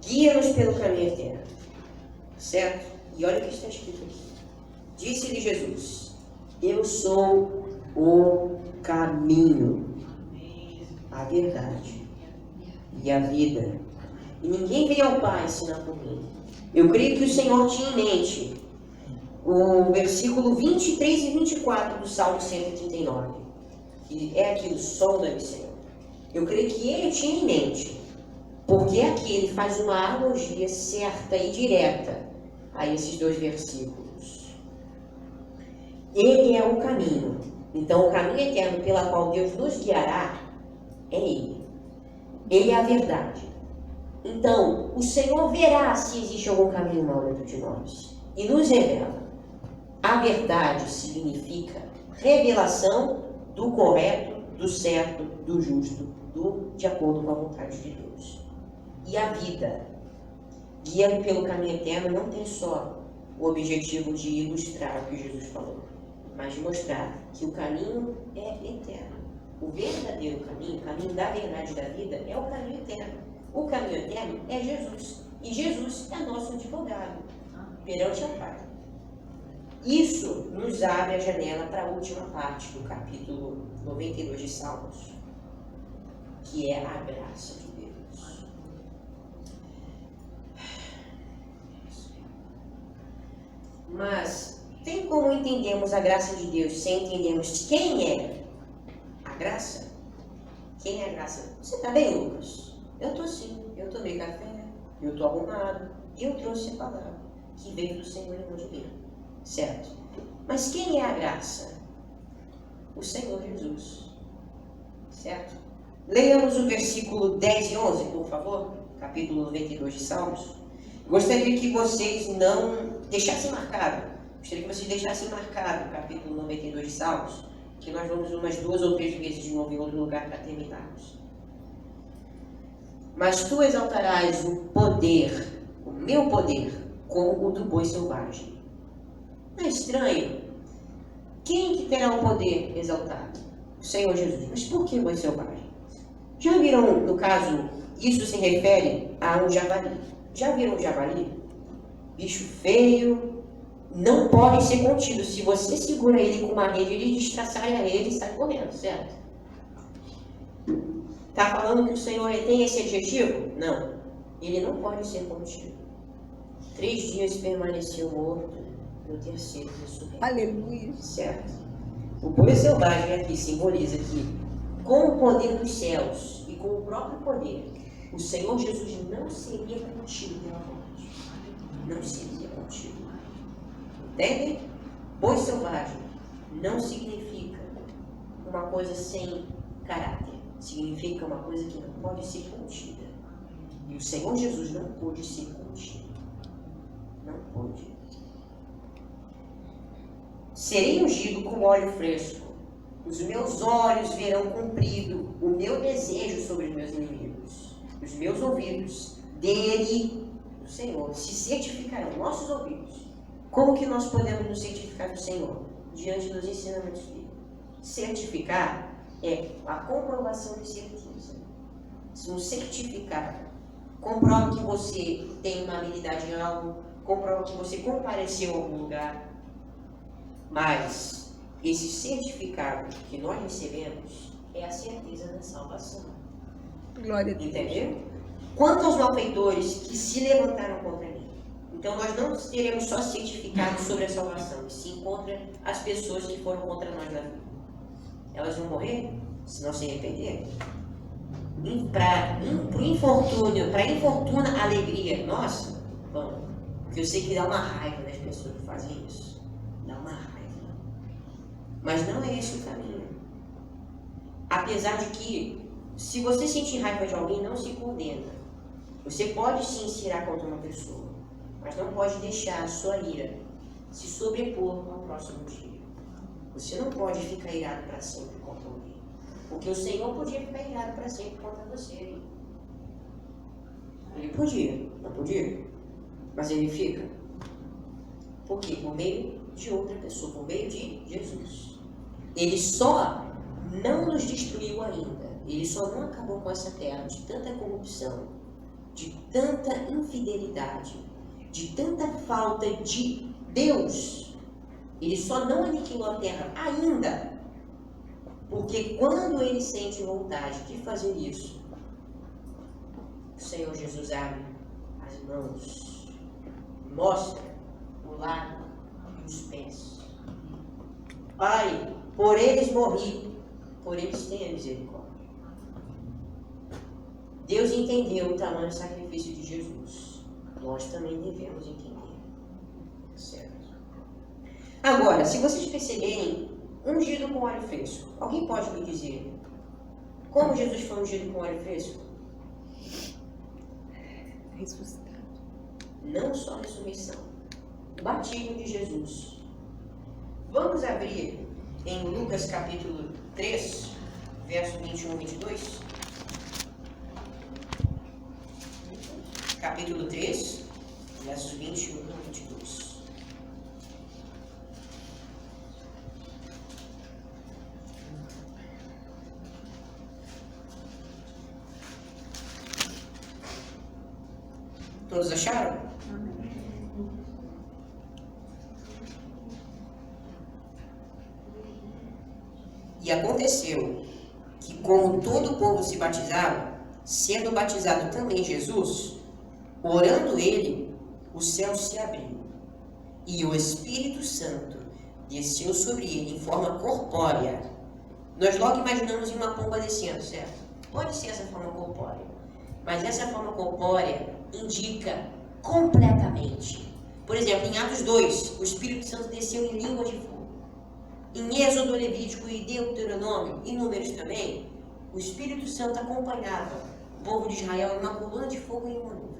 Guia-nos pelo caminho eterno. Certo? E olha o que está escrito aqui. Disse-lhe Jesus: eu sou o caminho, a verdade e a vida. E ninguém vem ao Pai senão por mim. Eu creio que o Senhor tinha em mente o versículo 23 e 24 do Salmo 139. Que é aquilo, sonda-me, Senhor. Eu creio que ele tinha em mente, porque aqui ele faz uma analogia certa e direta a esses dois versículos. Ele é o caminho. Então, o caminho eterno pela qual Deus nos guiará é Ele. Ele é a verdade. Então, o Senhor verá se existe algum caminho mau dentro de nós e nos revela. A verdade significa revelação do correto, do certo, do justo, de acordo com a vontade de Deus. E a vida, guia-me pelo caminho eterno, não tem só o objetivo de ilustrar o que Jesus falou, mas de mostrar que o caminho é eterno. O verdadeiro caminho, o caminho da verdade e da vida, é o caminho eterno. O caminho eterno é Jesus. E Jesus é nosso advogado perante ao Pai. Isso nos abre a janela para a última parte do capítulo 92 de Salmos, que é a graça de Deus. Mas tem como entendermos a graça de Deus sem entendermos quem é a graça? Quem é a graça? Você está bem, Lucas? Eu estou sim. Eu tomei café, eu estou arrumado e eu trouxe a palavra que veio do Senhor e não de mim. Certo? Mas quem é a graça? O Senhor Jesus. Certo? Leiamos o versículo 10 e 11, por favor. Capítulo 92 de Salmos. Gostaria que vocês não deixassem marcado. Gostaria que vocês deixassem marcado o capítulo 92 de Salmos, que nós vamos umas 2 ou 3 vezes de novo em outro lugar para terminarmos. Mas tu exaltarás o poder, o meu poder, como o do boi selvagem. Não é estranho? Quem que terá o poder exaltado? O Senhor Jesus. Mas por que boi selvagem? Já viram, no caso, isso se refere a um javali. Já viram um javali? Bicho feio, não pode ser contido. Se você segura ele com uma rede, ele destraçalha ele e sai correndo, certo? Está falando que o Senhor tem esse adjetivo? Não. Ele não pode ser contido. 3 dias permaneceu morto, no terceiro ressurreiu. Aleluia. Certo? O boi selvagem aqui simboliza que, com o poder dos céus e com o próprio poder, o Senhor Jesus não seria contido pela morte. Não seria contido. Entendem? Boi selvagem não significa uma coisa sem caráter. Significa uma coisa que não pode ser contida. E o Senhor Jesus não pôde ser contido. Não pôde. Serei ungido com óleo fresco. Os meus olhos verão cumprido o meu desejo sobre os meus inimigos. Os meus ouvidos dele, do Senhor, se certificarão. Nossos ouvidos. Como que nós podemos nos certificar do Senhor? Diante dos ensinamentos dele. Certificar é a comprovação de certeza. Um certificado comprova que você tem uma habilidade em algo, comprova que você compareceu a algum lugar. Mas esse certificado que nós recebemos é a certeza da salvação. Glória a Deus. Entendeu? Quanto aos malfeitores que se levantaram contra mim. Então nós não teremos só certificado sobre a salvação, sim contra as pessoas que foram contra nós na vida. Elas vão morrer se não se arrependerem. Para infortúnio, para infortuna alegria nossa, vamos. Porque eu sei que dá uma raiva das pessoas que fazem isso. Dá uma raiva. Mas não é esse o caminho. Apesar de que, se você sentir raiva de alguém, não se condena. Você pode sim se irar contra uma pessoa, mas não pode deixar a sua ira se sobrepor ao próximo dia. Você não pode ficar irado para sempre contra alguém. Porque o Senhor podia ficar irado para sempre contra você. Ele podia, não podia? Mas ele fica. Por quê? Por meio de outra pessoa, por meio de Jesus. Ele só não nos destruiu ainda. Ele só não acabou com essa terra de tanta corrupção, de tanta infidelidade, de tanta falta de Deus. Ele só não aniquilou a terra ainda, porque quando ele sente vontade de fazer isso, o Senhor Jesus abre as mãos, mostra o lado e os pés. Pai, por eles morri, por eles tenha misericórdia. Deus entendeu o tamanho do sacrifício de Jesus. Nós também devemos entender. Certo? Agora, se vocês perceberem, ungido com óleo fresco. Alguém pode me dizer como Jesus foi ungido com óleo fresco? Ressuscitado. Não só ressurreição. O batismo de Jesus. Vamos abrir em Lucas capítulo 3, verso 21 e 22. Capítulo 3, versos 21 e 22. Todos acharam? E aconteceu que, como todo o povo se batizava, sendo batizado também Jesus, orando ele, o céu se abriu, e o Espírito Santo desceu sobre ele em forma corpórea. Nós logo imaginamos em uma pomba descendo, certo? Pode ser essa forma corpórea, mas essa forma corpórea indica completamente. Por exemplo, em Atos 2, o Espírito Santo desceu em língua de fogo. Em Êxodo, Levítico e Deuteronômio, e Números também, o Espírito Santo acompanhava o povo de Israel em uma coluna de fogo e em uma nuvem.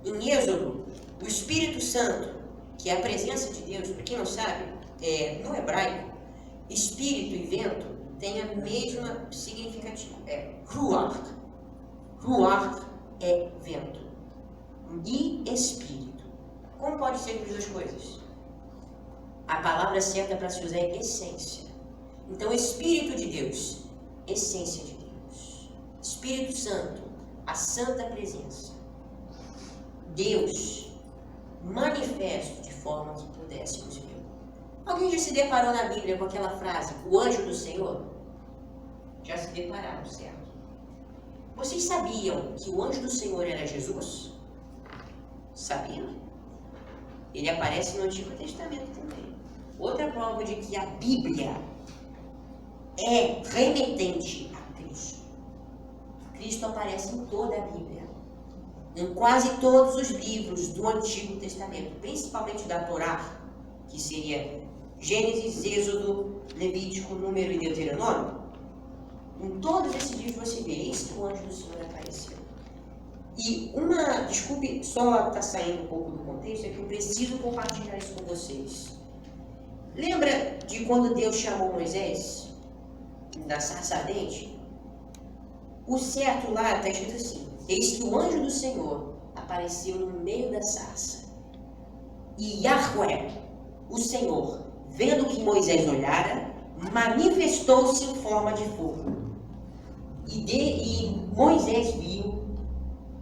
Em Êxodo, o Espírito Santo, que é a presença de Deus, para quem não sabe, no hebraico, espírito e vento têm a mesma significativa. Ruach. Ruach é vento. E espírito. Como pode ser as duas coisas? A palavra certa para se usar é essência. Então, Espírito de Deus, essência de Deus. Espírito Santo, a santa presença. Deus, manifesto de forma que pudéssemos ver. Alguém já se deparou na Bíblia com aquela frase, o anjo do Senhor? Já se depararam, certo? Vocês sabiam que o anjo do Senhor era Jesus? Sabiam? Ele aparece no Antigo Testamento também. Outra prova de que a Bíblia é remetente a Cristo. Cristo aparece em toda a Bíblia. Em quase todos os livros do Antigo Testamento, principalmente da Torá, que seria Gênesis, Êxodo, Levítico, Número e Deuteronômio. Em todos esses livros você vê, eis que o anjo do Senhor apareceu. E desculpe, só está saindo um pouco do contexto, é que eu preciso compartilhar isso com vocês. Lembra de quando Deus chamou Moisés da sarça ardente? O certo lá está escrito assim, eis que o anjo do Senhor apareceu no meio da sarça. E Yahweh, o Senhor, vendo que Moisés olhara, manifestou-se em forma de fogo. E Moisés viu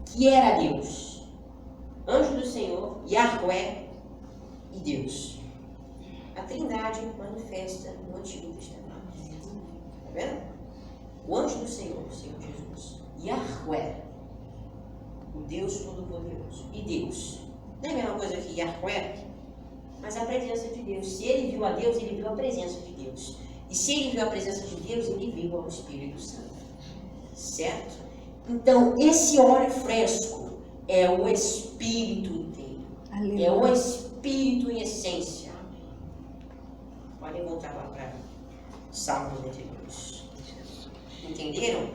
que era Deus, anjo do Senhor, Yahweh e Deus. A Trindade manifesta no Antigo Testamento. Está vendo? O anjo do Senhor, o Senhor Jesus, Yahweh, o Deus Todo-Poderoso. E Deus. Não é a mesma coisa que Yahweh, mas a presença de Deus. Se ele viu a Deus, ele viu a presença de Deus. E se ele viu a presença de Deus, ele viu ao Espírito Santo. Certo? Então, esse óleo fresco é o Espírito inteiro. Aleluia. É o Espírito em essência. Podem voltar lá para Salmo 92. Entenderam?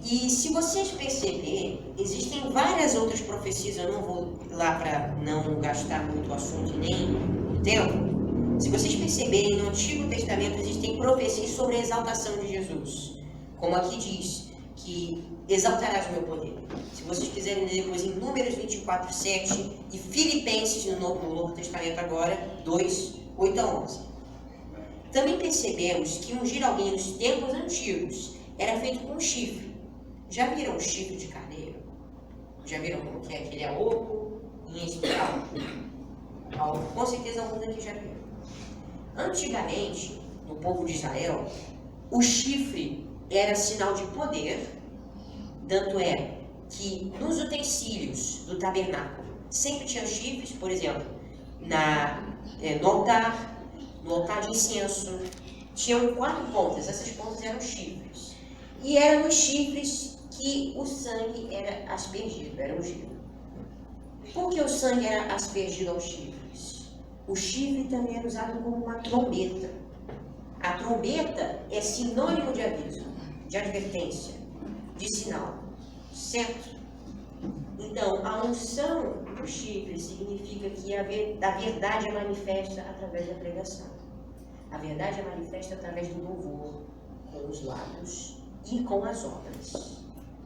E se vocês perceberem, existem várias outras profecias, eu não vou lá para não gastar muito o assunto e nem o tempo. Se vocês perceberem, no Antigo Testamento existem profecias sobre a exaltação de Jesus. Como aqui diz, que exaltarás o meu poder. Se vocês quiserem ler depois em Números 24, 7 e Filipenses no Novo Testamento agora, 2, 8 a 11. Também percebemos que ungir alguém nos tempos antigos era feito com um chifre. Já viram um chifre de carneiro? Já viram como que é? Aquele é oco em espiral? Com certeza alguns aqui já viram. Antigamente, no povo de Israel, o chifre era sinal de poder, tanto é que nos utensílios do tabernáculo sempre tinha chifres, por exemplo, no altar de incenso, tinham 4 pontas, essas pontas eram chifres. E eram os chifres que o sangue era aspergido, era ungido. Por que o sangue era aspergido aos chifres? O chifre também era usado como uma trombeta. A trombeta é sinônimo de aviso, de advertência, de sinal, certo? Então, a unção do chifre significa que a verdade é manifesta através da pregação. A verdade é manifesta através do louvor, com os lábios e com as obras,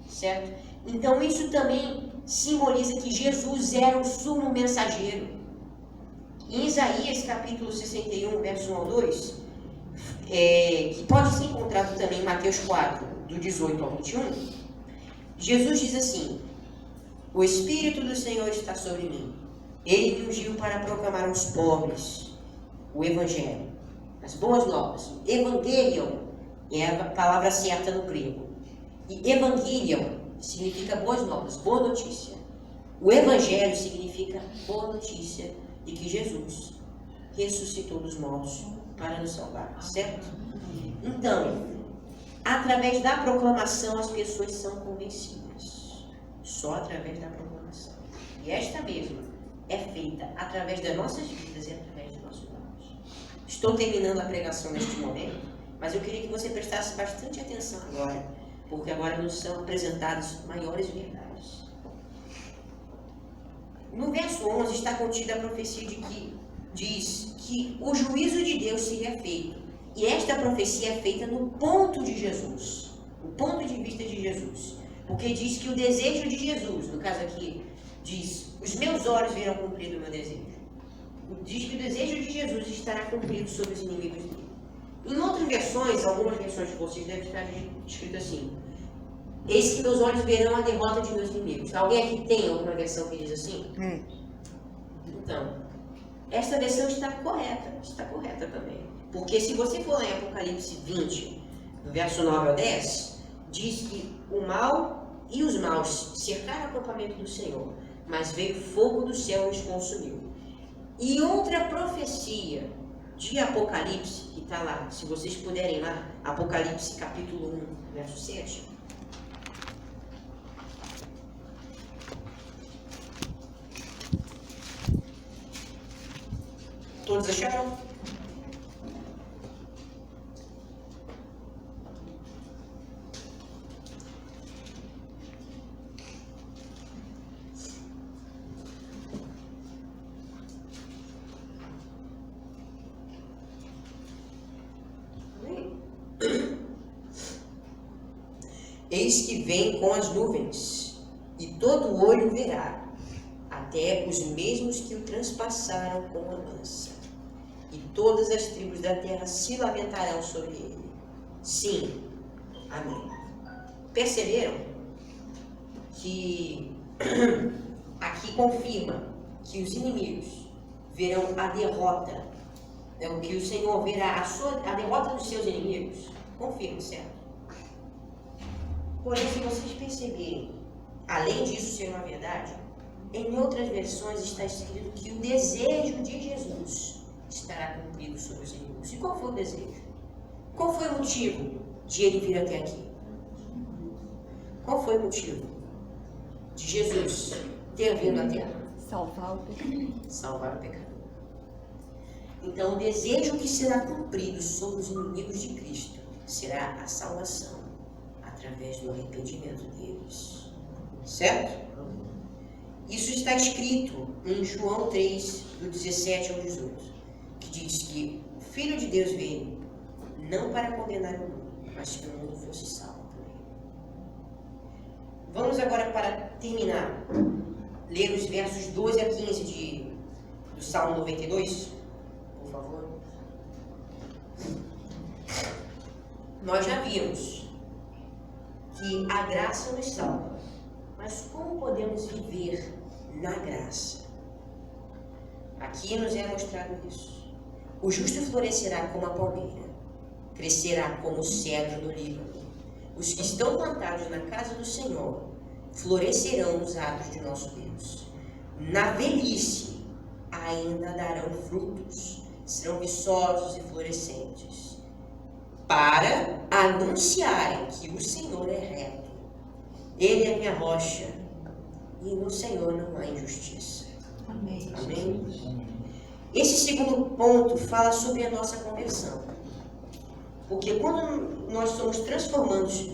certo? Então, isso também simboliza que Jesus era o sumo mensageiro. Em Isaías, capítulo 61, verso 1 ao 2, que pode ser encontrado também em Mateus 4, do 18 ao 21, Jesus diz assim: o Espírito do Senhor está sobre mim. Ele me ungiu para proclamar aos pobres o Evangelho, as boas novas. Evangelion é a palavra certa no grego. E Evangelion significa boas novas, boa notícia. O Evangelho significa boa notícia de que Jesus ressuscitou dos mortos para nos salvar, certo? Então, através da proclamação as pessoas são convencidas. Só através da proclamação. E esta mesma é feita através das nossas vidas e através dos nossos lábios. Estou terminando a pregação neste momento, mas eu queria que você prestasse bastante atenção agora, porque agora nos são apresentadas maiores verdades. No verso 11 está contida a profecia de que diz que o juízo de Deus seria feito. E esta profecia é feita no ponto de Jesus, no ponto de vista de Jesus. Porque diz que o desejo de Jesus, no caso aqui, diz, os meus olhos verão cumprido o meu desejo. Diz que o desejo de Jesus estará cumprido sobre os inimigos dele. Em outras versões, algumas versões de vocês devem estar escrito assim: eis que meus olhos verão a derrota de meus inimigos. Alguém aqui tem alguma versão que diz assim? Então, esta versão está correta também. Porque se você for lá em Apocalipse 20, no verso 9 ao 10, diz que o mal e os maus cercaram o acampamento do Senhor, mas veio fogo do céu e os consumiu. E outra profecia de Apocalipse, que está lá, se vocês puderem lá, Apocalipse capítulo 1, verso 7. Todos acharam? Eis que vem com as nuvens, e todo olho verá, até os mesmos que o transpassaram com a lança. E todas as tribos da terra se lamentarão sobre ele. Sim, amém. Perceberam que aqui confirma que os inimigos verão a derrota, o que o Senhor verá, a derrota dos seus inimigos? Confirma, certo? Porém, se vocês perceberem, além disso ser uma verdade, em outras versões está escrito que o desejo de Jesus estará cumprido sobre os inimigos. E qual foi o desejo? Qual foi o motivo de ele vir até aqui? Qual foi o motivo de Jesus ter vindo à Terra? Salvar o pecador. Salvar o pecador. Então, o desejo que será cumprido sobre os inimigos de Cristo será a salvação através do arrependimento deles. Certo? Isso está escrito em João 3, do 17 ao 18, que diz que o Filho de Deus veio não para condenar o mundo, mas que o mundo fosse salvo também. Vamos agora, para terminar, ler os versos 12 a 15 do Salmo 92, por favor. Nós já vimos que a graça nos salva, mas como podemos viver na graça? Aqui nos é mostrado isso. O justo florescerá como a palmeira, crescerá como o cedro do Líbano. Os que estão plantados na casa do Senhor florescerão nos atos de nosso Deus. Na velhice ainda darão frutos, serão viçosos e florescentes, para anunciarem que o Senhor é reto. Ele é minha rocha, e no Senhor não há injustiça. Amém. Amém? Esse segundo ponto fala sobre a nossa conversão. Porque quando nós somos transformados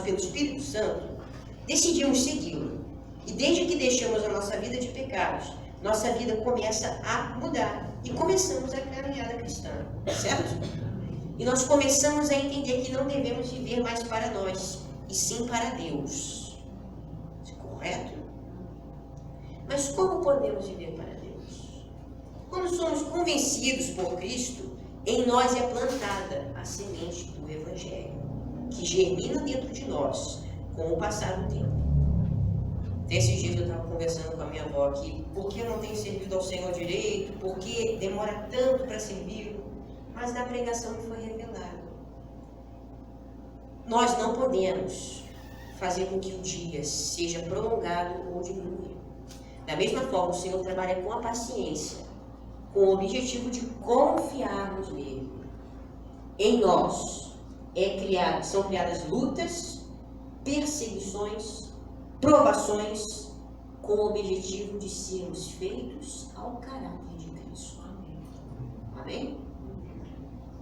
pelo Espírito Santo, decidimos segui-lo. E desde que deixamos a nossa vida de pecados, nossa vida começa a mudar. E começamos a caminhada cristã. Certo? E nós começamos a entender que não devemos viver mais para nós, e sim para Deus. Correto? Mas como podemos viver para Deus? Quando somos convencidos por Cristo, em nós é plantada a semente do Evangelho, que germina dentro de nós com o passar do tempo. Desses dias eu estava conversando com a minha avó aqui, por que eu não tenho servido ao Senhor direito, por que demora tanto para servir, mas na pregação me foi revelado. Nós não podemos fazer com que o dia seja prolongado ou diminuir. Da mesma forma, o Senhor trabalha com a paciência, com o objetivo de confiarmos nele. Em nós são criadas lutas, perseguições, provações, com o objetivo de sermos feitos ao caráter de Cristo. Amém?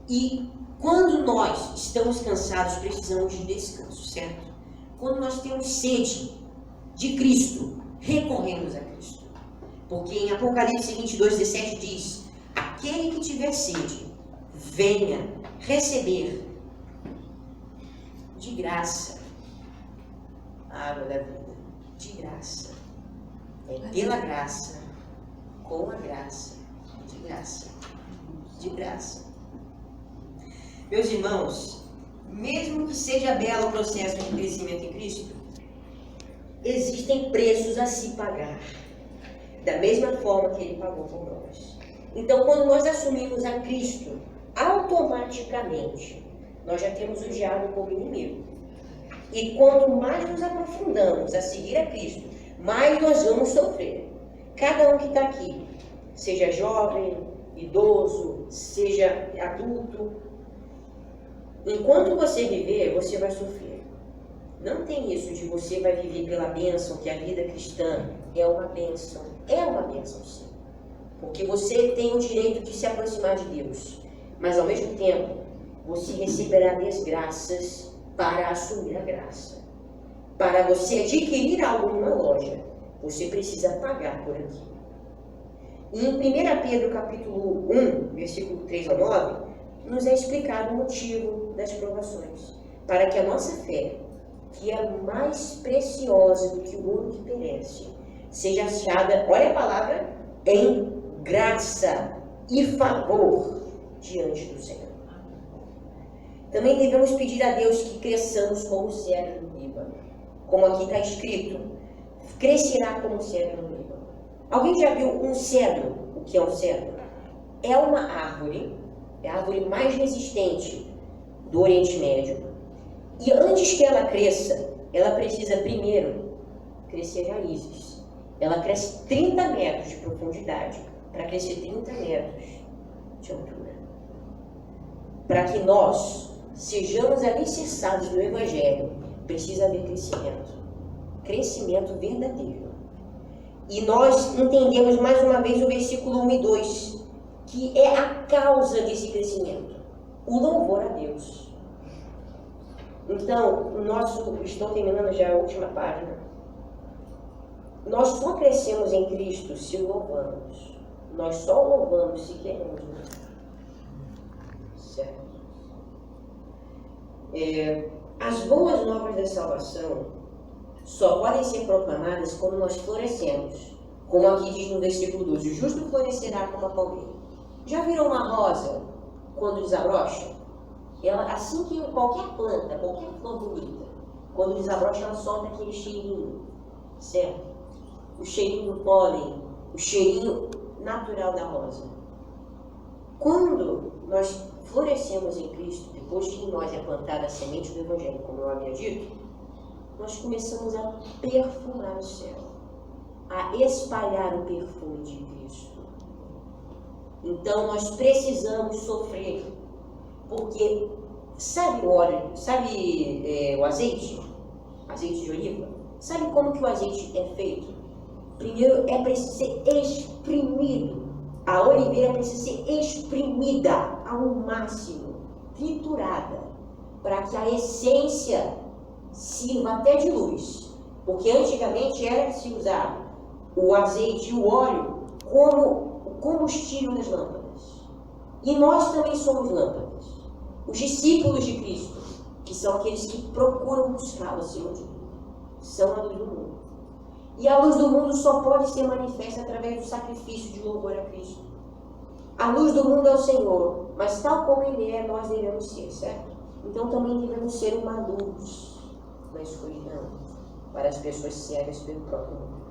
E quando nós estamos cansados, precisamos de descanso, certo? Quando nós temos sede de Cristo, recorremos a Cristo. Porque em Apocalipse 22, 17 diz: aquele que tiver sede, venha receber de graça a água da vida. De graça. É pela graça, com a graça, de graça. De graça. Meus irmãos, mesmo que seja belo o processo de crescimento em Cristo, existem preços a se pagar. da mesma forma que Ele pagou por nós. Então, quando nós assumimos a Cristo, automaticamente, nós já temos o diabo como inimigo. E quanto mais nos aprofundamos a seguir a Cristo, mais nós vamos sofrer. Cada um que está aqui, seja jovem, idoso, seja adulto, enquanto você viver, você vai sofrer. Não tem isso de você vai viver pela bênção, que a vida cristã é uma bênção. É uma bênção, sim. Porque você tem o direito de se aproximar de Deus. Mas, ao mesmo tempo, você receberá desgraças para assumir a graça. Para você adquirir algo numa loja, você precisa pagar por aquilo. E em 1 Pedro capítulo 1, versículo 3 ao 9, nos é explicado o motivo das provações. Para que a nossa fé, que é mais preciosa do que o ouro que perece, seja achada, olha a palavra, em graça e favor diante do Senhor. Também devemos pedir a Deus que cresçamos como cedro no Líbano. Como aqui está escrito, crescerá como cedro no Líbano. Alguém já viu um cedro? O que é um cedro? É uma árvore, é a árvore mais resistente do Oriente Médio. E antes que ela cresça, ela precisa primeiro crescer raízes. Ela cresce 30 metros de profundidade para crescer 30 metros de altura. Para que nós sejamos alicerçados no Evangelho, precisa haver crescimento. Crescimento verdadeiro. E nós entendemos mais uma vez o versículo 1 e 2, que é a causa desse crescimento. O louvor a Deus. Então, estou terminando já a última página. Nós só crescemos em Cristo se o louvamos. Nós só o louvamos se queremos. Certo? As boas novas da salvação só podem ser proclamadas quando nós florescemos. Como aqui diz no versículo 12, o justo florescerá como a palmeira. Já viram uma rosa quando desabrocha? Ela, assim que qualquer planta, qualquer flor bonita, quando desabrocha, ela solta aquele cheirinho, certo? O cheirinho do pólen, o cheirinho natural da rosa. Quando nós florescemos em Cristo, depois que em nós é plantada a semente do Evangelho, como eu havia dito, nós começamos a perfumar o céu, a espalhar o perfume de Cristo. Então nós precisamos sofrer, porque sabe o óleo, sabe o azeite de oliva? Sabe como que o azeite é feito? Primeiro é preciso ser exprimido. A oliveira precisa ser exprimida ao máximo, triturada, para que a essência sirva até de luz. Porque antigamente era se usar o azeite e o óleo como o combustível das lâmpadas. E nós também somos lâmpadas. Os discípulos de Cristo, que são aqueles que procuram buscá-lo acima de tudo, são a luz do mundo. E a luz do mundo só pode ser manifesta através do sacrifício de louvor a Cristo. A luz do mundo é o Senhor, mas tal como Ele é, nós devemos ser, certo? Então também devemos ser uma luz na escuridão, para as pessoas cegas pelo próprio mundo.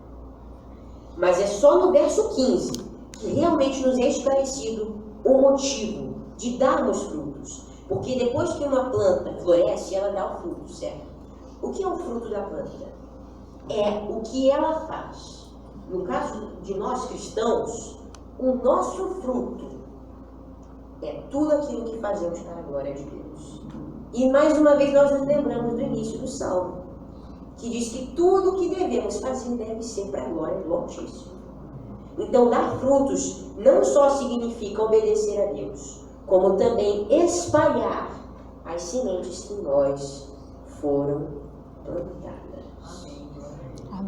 Mas é só no verso 15 que realmente nos é esclarecido o motivo de darmos frutos. Porque depois que uma planta floresce, ela dá o fruto, certo? O que é o fruto da planta? É o que ela faz. No caso de nós cristãos, o nosso fruto é tudo aquilo que fazemos para a glória de Deus. E mais uma vez nós nos lembramos do início do Salmo, que diz que tudo o que devemos fazer deve ser para a glória do Altíssimo. Então, dar frutos não só significa obedecer a Deus, como também espalhar as sementes que nós foram plantadas.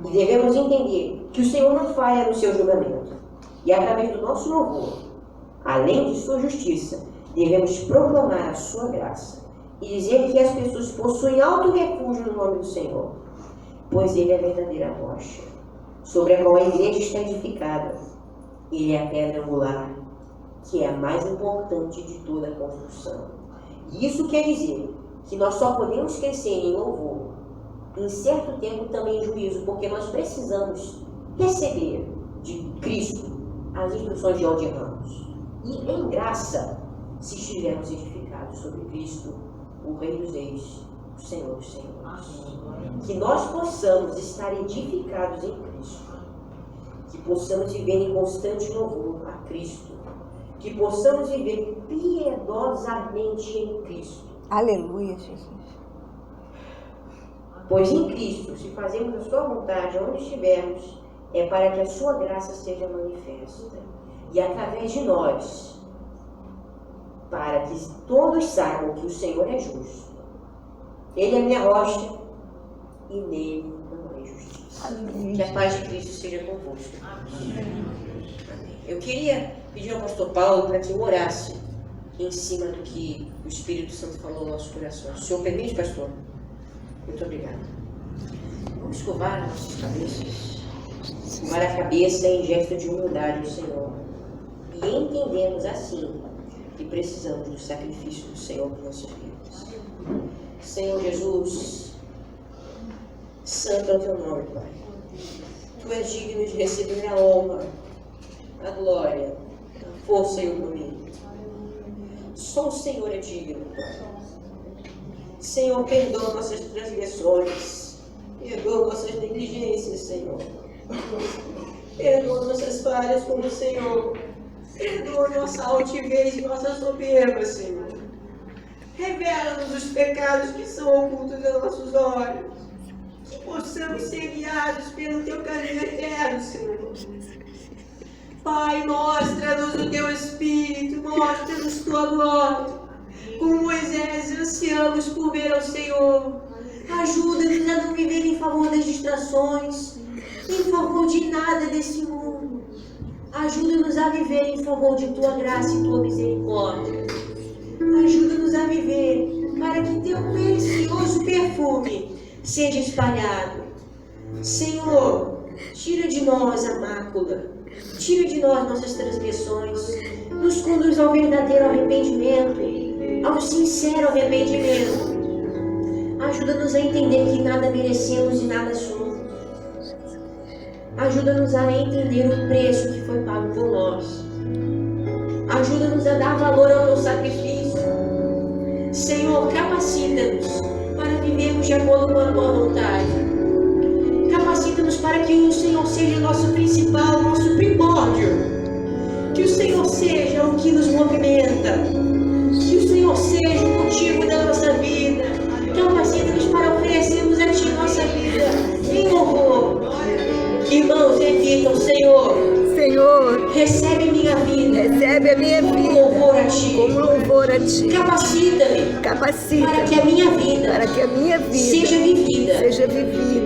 E devemos entender que o Senhor não falha no seu julgamento. E através do nosso louvor, além de sua justiça, devemos proclamar a sua graça e dizer que as pessoas possuem alto refúgio no nome do Senhor, pois Ele é a verdadeira rocha, sobre a qual a igreja está edificada. Ele é a pedra angular, que é a mais importante de toda a construção. E isso quer dizer que nós só podemos crescer em louvor, em certo tempo também em juízo, porque nós precisamos receber de Cristo as instruções de onde erramos. E em graça, se estivermos edificados sobre Cristo, o Rei dos Reis, o Senhor dos Senhores. Que nós possamos estar edificados em Cristo. Que possamos viver em constante louvor a Cristo. Que possamos viver piedosamente em Cristo. Aleluia, Jesus. Pois em Cristo, se fazemos a sua vontade onde estivermos, é para que a sua graça seja manifesta. E através de nós, para que todos saibam que o Senhor é justo. Ele é minha rocha e nele não é justiça. Amém. Que a paz de Cristo seja convosco. Amém. Eu queria pedir ao pastor Paulo para que orasse em cima do que o Espírito Santo falou no nosso coração. O senhor permite, pastor? Muito obrigada. Vamos escovar nossas cabeças. Escovar a cabeça em gesto de humildade ao Senhor. E entendemos assim que precisamos do sacrifício do Senhor para nossas vidas. Senhor Jesus, santo é o teu nome, Pai. Tu és digno de receber a honra, a glória, a força e o domínio. Só o Senhor é digno, Pai. Senhor, perdoa nossas transgressões, perdoa nossas negligências, Senhor. Perdoa nossas falhas como o Senhor. Perdoa nossa altivez e nossa soberba, Senhor. Revela-nos os pecados que são ocultos aos nossos olhos. Que possamos ser guiados pelo teu caminho eterno, Senhor. Pai, mostra-nos o teu Espírito, mostra-nos tua glória. Como Moisés, ansiamos por ver ao Senhor. Ajuda-nos a não viver em favor das distrações, em favor de nada desse mundo. Ajuda-nos a viver em favor de tua graça e tua misericórdia. Ajuda-nos a viver para que teu precioso perfume seja espalhado. Senhor, tira de nós a mácula, tira de nós nossas transgressões, nos conduz ao verdadeiro arrependimento, ao sincero arrependimento. Ajuda-nos a entender que nada merecemos e nada somos. Ajuda-nos a entender o preço que foi pago por nós. Ajuda-nos a dar valor ao teu sacrifício. Senhor, capacita-nos para vivermos de acordo com a tua vontade. Capacita-nos para que o Senhor seja o nosso principal, nosso primórdio. Que o Senhor seja o que nos movimenta. Que o Senhor seja o motivo da nossa vida. Capacita-nos para oferecermos a Ti nossa vida em louvor. Irmãos, repitam, Senhor, recebe minha vida, recebe a minha como vida louvor a Ti. como louvor a Ti. Capacita-me Capacita para que a minha vida para que a minha vida seja vivida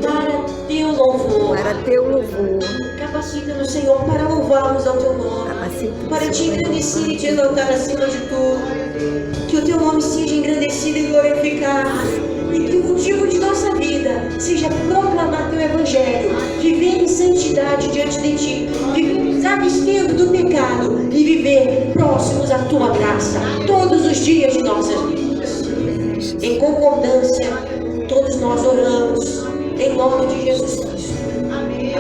para Teu louvor. para Teu louvor. Capacita-nos, Senhor, para louvarmos ao Teu nome, Capacita-nos, para Te Senhor. engrandecer e Te exaltar acima de tudo. Que o Teu nome seja engrandecido e glorificado. E que o motivo de nossa vida seja proclamar Teu Evangelho, viver em santidade diante de Ti, viver abstendo do pecado e viver próximos à Tua graça todos os dias de nossas vidas. Em concordância, todos nós oramos em nome de Jesus Cristo. Amém.